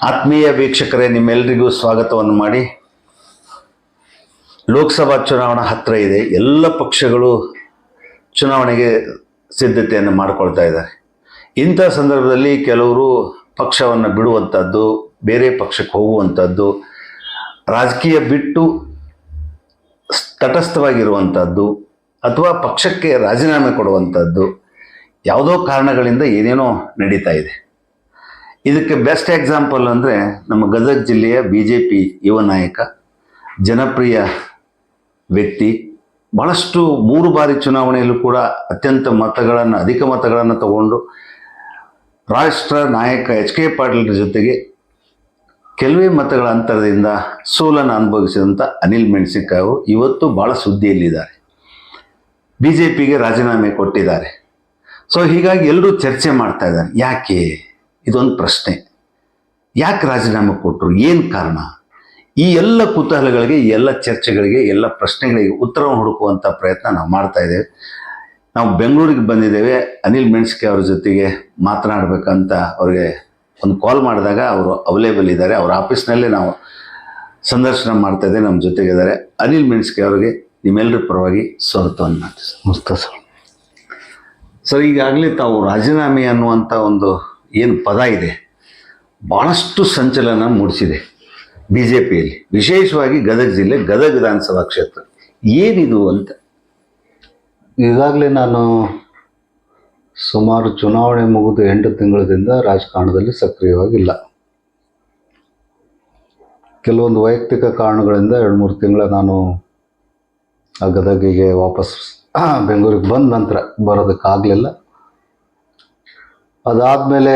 ಆತ್ಮೀಯ ವೀಕ್ಷಕರೇ, ನಿಮ್ಮೆಲ್ಲರಿಗೂ ಸ್ವಾಗತವನ್ನು ಮಾಡಿ. ಲೋಕಸಭಾ ಚುನಾವಣಾ ಹತ್ತಿರ ಇದೆ. ಎಲ್ಲ ಪಕ್ಷಗಳು ಚುನಾವಣೆಗೆ ಸಿದ್ಧತೆಯನ್ನು ಮಾಡಿಕೊಳ್ತಾ ಇದ್ದಾರೆ. ಇಂಥ ಸಂದರ್ಭದಲ್ಲಿ ಕೆಲವರು ಪಕ್ಷವನ್ನು ಬಿಡುವಂಥದ್ದು, ಬೇರೆ ಪಕ್ಷಕ್ಕೆ ಹೋಗುವಂಥದ್ದು, ರಾಜಕೀಯ ಬಿಟ್ಟು ತಟಸ್ಥವಾಗಿರುವಂಥದ್ದು ಅಥವಾ ಪಕ್ಷಕ್ಕೆ ರಾಜೀನಾಮೆ ಕೊಡುವಂಥದ್ದು ಯಾವುದೋ ಕಾರಣಗಳಿಂದ ಏನೇನೋ ನಡೀತಾ ಇದೆ. ಇದಕ್ಕೆ ಬೆಸ್ಟ್ ಎಕ್ಸಾಂಪಲ್ ಅಂದರೆ ನಮ್ಮ ಗದಗ ಜಿಲ್ಲೆಯ BJP ಯುವ ನಾಯಕ, ಜನಪ್ರಿಯ ವ್ಯಕ್ತಿ, ಬಹಳಷ್ಟು 3 ಬಾರಿ ಚುನಾವಣೆಯಲ್ಲೂ ಕೂಡ ಅಧಿಕ ಮತಗಳನ್ನು ತಗೊಂಡು ರಾಷ್ಟ್ರ ನಾಯಕ HK ಪಾಟೀಲ್ ಜೊತೆಗೆ ಕೆಲವೇ ಮತಗಳ ಅಂತರದಿಂದ ಸೋಲನ್ನು ಅನುಭವಿಸಿದಂಥ ಅನಿಲ್ ಮೆಣಸಿನಕಾಯಿ ಅವರು ಇವತ್ತು ಭಾಳ ಸುದ್ದಿಯಲ್ಲಿದ್ದಾರೆ. BJPಗೆ ರಾಜೀನಾಮೆ ಕೊಟ್ಟಿದ್ದಾರೆ. ಸೊ ಹೀಗಾಗಿ ಎಲ್ಲರೂ ಚರ್ಚೆ ಮಾಡ್ತಾ ಇದ್ದಾರೆ. ಯಾಕೆ? ಇದೊಂದು ಪ್ರಶ್ನೆ. ಯಾಕೆ ರಾಜೀನಾಮೆ ಕೊಟ್ಟರು? ಏನು ಕಾರಣ? ಈ ಎಲ್ಲ ಕುತೂಹಲಗಳಿಗೆ, ಈ ಎಲ್ಲ ಚರ್ಚೆಗಳಿಗೆ, ಎಲ್ಲ ಪ್ರಶ್ನೆಗಳಿಗೆ ಉತ್ತರವನ್ನು ಹುಡುಕುವಂಥ ಪ್ರಯತ್ನ ನಾವು ಮಾಡ್ತಾ ಇದ್ದೇವೆ. ನಾವು ಬೆಂಗಳೂರಿಗೆ ಬಂದಿದ್ದೇವೆ. ಅನಿಲ್ ಮೆಣಸಿನಕಾಯಿ ಅವ್ರ ಜೊತೆಗೆ ಮಾತನಾಡಬೇಕಂತ ಅವ್ರಿಗೆ ಒಂದು ಕಾಲ್ ಮಾಡಿದಾಗ ಅವರು ಅವೈಲೇಬಲ್ ಇದ್ದಾರೆ. ಅವ್ರ ಆಫೀಸ್ನಲ್ಲೇ ನಾವು ಸಂದರ್ಶನ ಮಾಡ್ತಾ ಇದ್ದೇವೆ. ನಮ್ಮ ಜೊತೆಗಿದ್ದಾರೆ. ಅನಿಲ್ ಮೆಣಸಿನಕಾಯಿ ಅವರಿಗೆ ನಿಮ್ಮೆಲ್ಲರ ಪರವಾಗಿ ಸ್ವಾಗತವನ್ನು ಮಾಡ್ತೀವಿ ಸರ್. ಈಗಾಗಲೇ ತಾವು ರಾಜೀನಾಮೆ ಅನ್ನುವಂಥ ಒಂದು ಏನು ಪದ ಇದೆ, ಭಾಳಷ್ಟು ಸಂಚಲನ ಮೂಡಿಸಿದೆ BJPಯಲ್ಲಿ, ವಿಶೇಷವಾಗಿ ಗದಗ ಜಿಲ್ಲೆ, ಗದಗ ವಿಧಾನಸಭಾ ಕ್ಷೇತ್ರ. ಏನಿದು ಅಂತ? ಈಗಾಗಲೇ ನಾನು ಸುಮಾರು ಚುನಾವಣೆ ಮುಗಿದು 8 ತಿಂಗಳಿಂದ ರಾಜಕಾರಣದಲ್ಲಿ ಸಕ್ರಿಯವಾಗಿಲ್ಲ. ಕೆಲವೊಂದು ವೈಯಕ್ತಿಕ ಕಾರಣಗಳಿಂದ 2-3 ತಿಂಗಳ ನಾನು ಆ ಗದಗಿಗೆ ವಾಪಸ್ ಬೆಂಗಳೂರಿಗೆ ಬಂದ ನಂತರ ಬರೋದಕ್ಕಾಗಲಿಲ್ಲ. ಅದಾದಮೇಲೆ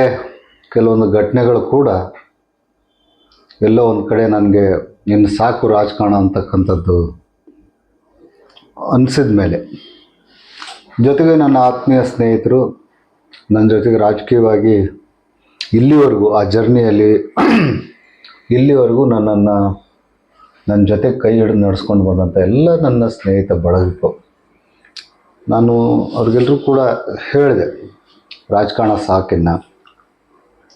ಕೆಲವೊಂದು ಘಟನೆಗಳು ಕೂಡ ಎಲ್ಲೋ ಒಂದು ಕಡೆ ನನಗೆ ಇನ್ನು ಸಾಕು ರಾಜಕಾರಣ ಅಂತಕ್ಕಂಥದ್ದು ಅನಿಸಿದ ಮೇಲೆ, ಜೊತೆಗೆ ನನ್ನ ಆತ್ಮೀಯ ಸ್ನೇಹಿತರು ನನ್ನ ಜೊತೆಗೆ ರಾಜಕೀಯವಾಗಿ ಇಲ್ಲಿವರೆಗೂ ಆ ಜರ್ನಿಯಲ್ಲಿ ಇಲ್ಲಿವರೆಗೂ ನನ್ನ ಜೊತೆ ಕೈ ಹಿಡಿದು ನಡೆಸ್ಕೊಂಡು ಬಂದಂಥ ಎಲ್ಲ ನನ್ನ ಸ್ನೇಹಿತ ಬಳಗಕ್ಕೂ ನಾನು ಅವ್ರಿಗೆಲ್ಲರೂ ಕೂಡ ಹೇಳಿದೆ, ರಾಜಕಾರಣ ಸಾಕಿನ್ನ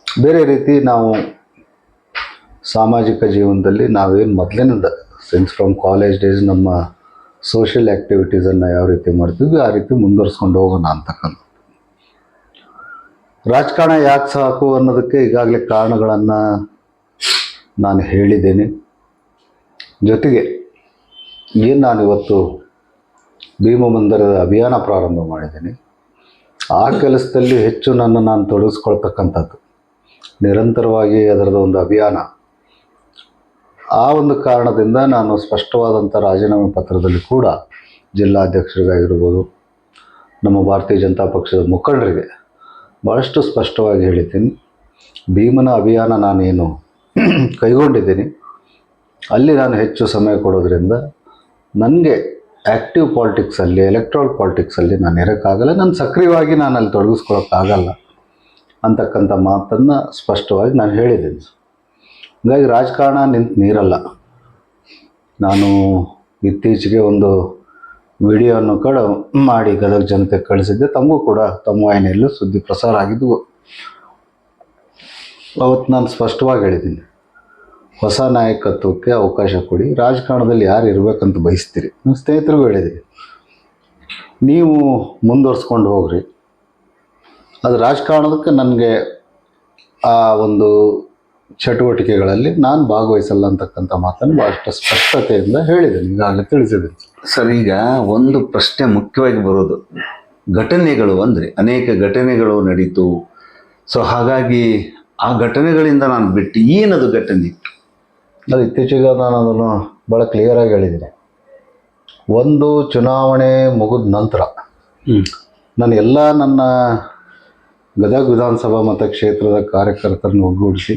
ಬೇರೆ ರೀತಿ ನಾವು ಸಾಮಾಜಿಕ ಜೀವನದಲ್ಲಿ ನಾವೇನು ಮೊದಲಿನಿಂದ ಸಿನ್ಸ್ ಫ್ರಮ್ ಕಾಲೇಜ್ ಡೇಸ್ ನಮ್ಮ ಸೋಷಿಯಲ್ ಆ್ಯಕ್ಟಿವಿಟೀಸನ್ನು ಯಾವ ರೀತಿ ಮಾಡ್ತಿದ್ವಿ ಆ ರೀತಿ ಮುಂದುವರಿಸ್ಕೊಂಡು ಹೋಗೋಣ ಅಂತಕ್ಕಂಥ. ರಾಜಕಾರಣ ಯಾಕೆ ಸಾಕು ಅನ್ನೋದಕ್ಕೆ ಈಗಾಗಲೇ ಕಾರಣಗಳನ್ನು ನಾನು ಹೇಳಿದ್ದೇನೆ. ಜೊತೆಗೆ ಏನು ನಾನಿವತ್ತು ಭೀಮಬಂದರದ ಅಭಿಯಾನ ಪ್ರಾರಂಭ ಮಾಡಿದ್ದೀನಿ, ಆ ಕೆಲಸದಲ್ಲಿ ಹೆಚ್ಚು ನಾನು ತೊಡಗಿಸ್ಕೊಳ್ತಕ್ಕಂಥದ್ದು, ನಿರಂತರವಾಗಿ ಅದರದ ಒಂದು ಅಭಿಯಾನ. ಆ ಒಂದು ಕಾರಣದಿಂದ ನಾನು ಸ್ಪಷ್ಟವಾದಂಥ ರಾಜೀನಾಮೆ ಪತ್ರದಲ್ಲಿ ಕೂಡ ಜಿಲ್ಲಾಧ್ಯಕ್ಷರಿಗಾಗಿರ್ಬೋದು, ನಮ್ಮ ಭಾರತೀಯ ಜನತಾ ಪಕ್ಷದ ಮುಖಂಡರಿಗೆ ಭಾಳಷ್ಟು ಸ್ಪಷ್ಟವಾಗಿ ಹೇಳಿದ್ದೀನಿ, ಭೀಮನ ಅಭಿಯಾನ ನಾನೇನು ಕೈಗೊಂಡಿದ್ದೀನಿ ಅಲ್ಲಿ ನಾನು ಹೆಚ್ಚು ಸಮಯ ಕೊಡೋದ್ರಿಂದ ನನಗೆ ಆ್ಯಕ್ಟಿವ್ ಪಾಲಿಟಿಕ್ಸಲ್ಲಿ, ಎಲೆಕ್ಟ್ರಲ್ ಪಾಲಿಟಿಕ್ಸಲ್ಲಿ ನಾನು ಇರೋಕ್ಕಾಗಲ್ಲ, ನಾನು ಸಕ್ರಿಯವಾಗಿ ನಾನು ಅಲ್ಲಿ ತೊಡಗಿಸ್ಕೊಳ್ಳೋಕ್ಕಾಗಲ್ಲ ಅಂತಕ್ಕಂಥ ಮಾತನ್ನು ಸ್ಪಷ್ಟವಾಗಿ ನಾನು ಹೇಳಿದ್ದೀನಿ. ಹಾಗಾಗಿ ರಾಜಕಾರಣ ನಿಂತು ನೀರಲ್ಲ. ನಾನು ಇತ್ತೀಚೆಗೆ ಒಂದು ವಿಡಿಯೋವನ್ನು ಕೂಡ ಮಾಡಿ ಗದಗ ಜನತೆಗೆ ಕಳಿಸಿದ್ದೆ. ತಮಗೂ ಕೂಡ ತಮ್ಮ ವಾಹಿನಿಯಲ್ಲೂ ಸುದ್ದಿ ಪ್ರಸಾರ ಆಗಿದ್ದು. ಅವತ್ತು ನಾನು ಸ್ಪಷ್ಟವಾಗಿ ಹೇಳಿದ್ದೀನಿ, ಹೊಸ ನಾಯಕತ್ವಕ್ಕೆ ಅವಕಾಶ ಕೊಡಿ, ರಾಜಕಾರಣದಲ್ಲಿ ಯಾರು ಇರಬೇಕಂತ ಬಯಸ್ತೀರಿ. ನನ್ನ ಸ್ನೇಹಿತರಿಗೂ ಹೇಳಿದ್ದೀನಿ, ನೀವು ಮುಂದುವರ್ಸ್ಕೊಂಡು ಹೋಗ್ರಿ, ಅದು ರಾಜಕಾರಣದಕ್ಕೆ ನನಗೆ ಆ ಒಂದು ಚಟುವಟಿಕೆಗಳಲ್ಲಿ ನಾನು ಭಾಗವಹಿಸಲ್ಲ ಅಂತಕ್ಕಂಥ ಮಾತನ್ನು ಭಾಳಷ್ಟು ಸ್ಪಷ್ಟತೆಯಿಂದ ಹೇಳಿದ್ದೀನಿ, ಈಗಾಗಲೇ ತಿಳಿಸಿದ್ದೀನಿ. ಸರ್, ಈಗ ಒಂದು ಪ್ರಶ್ನೆ ಮುಖ್ಯವಾಗಿ ಬರೋದು, ಘಟನೆಗಳು ಅಂದರೆ ಅನೇಕ ಘಟನೆಗಳು ನಡೀತು. ಸೊ ಹಾಗಾಗಿ ಆ ಘಟನೆಗಳಿಂದ ನಾನು ಬಿಟ್ಟು ಏನದು ಘಟನೆ? ಅದು ಇತ್ತೀಚೆಗೆ ನಾನು ಅದನ್ನು ಭಾಳ ಕ್ಲಿಯರಾಗಿ ಹೇಳಿದ್ದೀನಿ. ಒಂದು ಚುನಾವಣೆ ಮುಗಿದ ನಂತರ ನನ್ನ ಗದಗ ವಿಧಾನಸಭಾ ಮತಕ್ಷೇತ್ರದ ಕಾರ್ಯಕರ್ತರನ್ನು ಒಗ್ಗೂಡಿಸಿ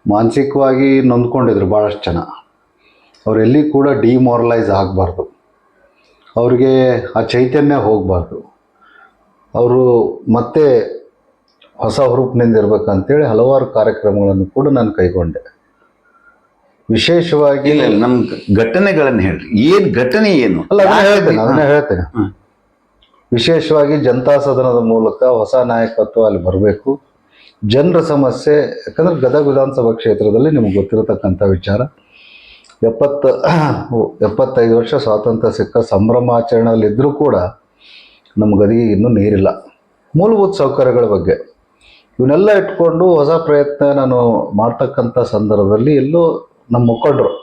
ಮಾನಸಿಕವಾಗಿ ನೊಂದ್ಕೊಂಡಿದ್ರು ಭಾಳಷ್ಟು ಜನ. ಅವರೆಲ್ಲಿ ಕೂಡ ಡಿಮೋರಲೈಸ್ ಆಗಬಾರ್ದು, ಅವ್ರಿಗೆ ಆ ಚೈತನ್ಯ ಹೋಗಬಾರ್ದು, ಅವರು ಮತ್ತೆ ಹೊಸ ಹುರುಪಿನಿಂದ ಇರಬೇಕಂತೇಳಿ ಹಲವಾರು ಕಾರ್ಯಕ್ರಮಗಳನ್ನು ಕೂಡ ನಾನು ಕೈಗೊಂಡೆ. ವಿಶೇಷವಾಗಿ ನಮ್ಮ ಘಟನೆಗಳನ್ನು ಹೇಳ್ರಿ, ಏನು ಘಟನೆ ಏನು? ಅಲ್ಲ, ಅದನ್ನೇ ಹೇಳ್ತೇನೆ. ವಿಶೇಷವಾಗಿ ಜನತಾ ಸದನದ ಮೂಲಕ ಹೊಸ ನಾಯಕತ್ವ ಅಲ್ಲಿ ಬರಬೇಕು, ಜನರ ಸಮಸ್ಯೆ, ಯಾಕಂದರೆ ಗದಗ ವಿಧಾನಸಭಾ ಕ್ಷೇತ್ರದಲ್ಲಿ ನಿಮಗೆ ಗೊತ್ತಿರತಕ್ಕಂಥ ವಿಚಾರ, 75 ವರ್ಷ ಸ್ವಾತಂತ್ರ್ಯ ಸಿಕ್ಕ ಸಂಭ್ರಮಾಚರಣೆಯಲ್ಲಿದ್ದರೂ ಕೂಡ ನಮ್ಮ ಗದಿಗೆ ಇನ್ನೂ ನೀರಿಲ್ಲ. ಮೂಲಭೂತ ಸೌಕರ್ಯಗಳ ಬಗ್ಗೆ ಇವನ್ನೆಲ್ಲ ಇಟ್ಕೊಂಡು ಹೊಸ ಪ್ರಯತ್ನ ನಾನು ಮಾಡ್ತಕ್ಕಂಥ ಸಂದರ್ಭದಲ್ಲಿ ಎಲ್ಲೋ ನಮ್ಮ ಮುಖಂಡರು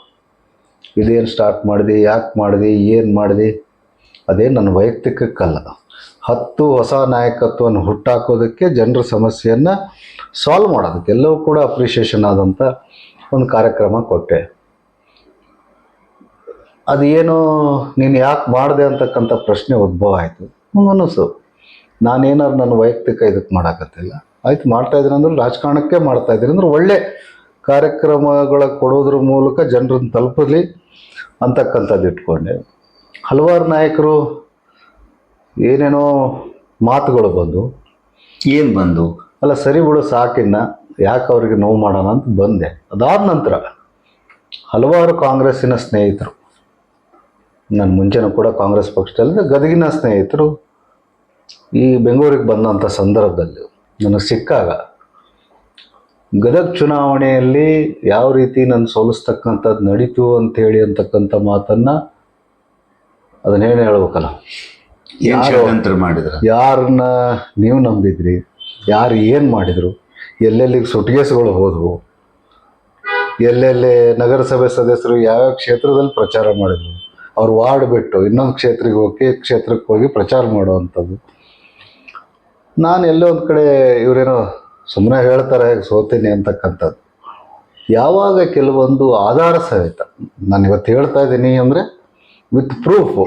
ಇದೇನು ಸ್ಟಾರ್ಟ್ ಮಾಡಿದೆ, ಯಾಕೆ ಮಾಡಿದೆ, ಏನು ಮಾಡಿದೆ, ಅದೇ ನನ್ನ ವೈಯಕ್ತಿಕಕ್ಕಲ್ಲ. 10 ಹೊಸ ನಾಯಕತ್ವವನ್ನು ಹುಟ್ಟಾಕೋದಕ್ಕೆ, ಜನರ ಸಮಸ್ಯೆಯನ್ನು ಸಾಲ್ವ್ ಮಾಡೋದಕ್ಕೆ ಎಲ್ಲವೂ ಕೂಡ ಅಪ್ರಿಷಿಯೇಷನ್ ಆದಂಥ ಒಂದು ಕಾರ್ಯಕ್ರಮ ಕೊಟ್ಟೆ. ಅದೇನು ನೀನು ಯಾಕೆ ಮಾಡಿದೆ ಅಂತಕ್ಕಂಥ ಪ್ರಶ್ನೆ ಉದ್ಭವ ಆಯಿತು. ನನಗನ್ನಿಸು ನಾನೇನಾದ್ರು ನನ್ನ ವೈಯಕ್ತಿಕ ಇದಕ್ಕೆ ಮಾಡೋಕ್ಕತ್ತಿಲ್ಲ, ಆಯ್ತು ಮಾಡ್ತಾಯಿದ್ದೀನಿ ಅಂದ್ರೆ ರಾಜಕಾರಣಕ್ಕೆ ಮಾಡ್ತಾಯಿದ್ದೀನಿ ಅಂದ್ರೆ ಒಳ್ಳೆ ಕಾರ್ಯಕ್ರಮಗಳ ಕೊಡೋದ್ರ ಮೂಲಕ ಜನರನ್ನು ತಲುಪಲಿ ಅಂತಕ್ಕಂಥದ್ದು ಇಟ್ಕೊಂಡೆ. ಹಲವಾರು ನಾಯಕರು ಏನೇನೋ ಮಾತುಗಳು ಬಂದು, ಏನು ಬಂದು ಅಲ್ಲ ಸರಿ ಬಿಡು ಸಾಕಿನ್ನ ಯಾಕೆ ಅವ್ರಿಗೆ ನೋವು ಮಾಡೋಣ ಅಂತ ಬಂದೆ. ಅದಾದ ನಂತರ ಹಲವಾರು ಕಾಂಗ್ರೆಸ್ಸಿನ ಸ್ನೇಹಿತರು, ನಾನು ಮುಂಚೆನೂ ಕೂಡ ಕಾಂಗ್ರೆಸ್ ಪಕ್ಷದಲ್ಲಿದ್ದ ಗದಗಿನ ಸ್ನೇಹಿತರು ಈ ಬೆಂಗಳೂರಿಗೆ ಬಂದಂಥ ಸಂದರ್ಭದಲ್ಲಿ ನನಗೆ ಸಿಕ್ಕಾಗ ಗದಗ ಚುನಾವಣೆಯಲ್ಲಿ ಯಾವ ರೀತಿ ನನ್ನ ಸೋಲಿಸ್ತಕ್ಕಂಥದ್ದು ನಡೀತು ಅಂಥೇಳಿ ಅಂತಕ್ಕಂಥ ಮಾತನ್ನು ಅದನ್ನೇನು ಹೇಳ್ಬೇಕಲ್ಲ, ಏನು ಷಡ್ಯಂತ್ರ ಮಾಡಿದ್ರ, ಯಾರನ್ನ ನೀವು ನಂಬಿದ್ರಿ, ಯಾರು ಏನು ಮಾಡಿದರು, ಎಲ್ಲೆಲ್ಲಿಗೆ ಸುಟ್ಕೇಸ್ಗಳು ಹೋದವು, ಎಲ್ಲೆಲ್ಲಿ ನಗರಸಭೆ ಸದಸ್ಯರು ಯಾವ್ಯಾವ ಕ್ಷೇತ್ರದಲ್ಲಿ ಪ್ರಚಾರ ಮಾಡಿದರು, ಅವ್ರು ವಾರ್ಡ್ ಬಿಟ್ಟು ಇನ್ನೊಂದು ಕ್ಷೇತ್ರಕ್ಕೆ ಹೋಗಿ ಪ್ರಚಾರ ಮಾಡುವಂಥದ್ದು. ನಾನು ಎಲ್ಲೋ ಒಂದು ಕಡೆ ಇವರೇನೋ ಸುಮ್ಮನೆ ಹೇಳ್ತಾರೆ ಸೋತೀನಿ ಅಂತಕ್ಕಂಥದ್ದು. ಯಾವಾಗ ಕೆಲವೊಂದು ಆಧಾರ ಸಹಿತ ನಾನು ಇವತ್ತು ಹೇಳ್ತಾ ಇದ್ದೀನಿ ಅಂದರೆ ವಿತ್ ಪ್ರೂಫು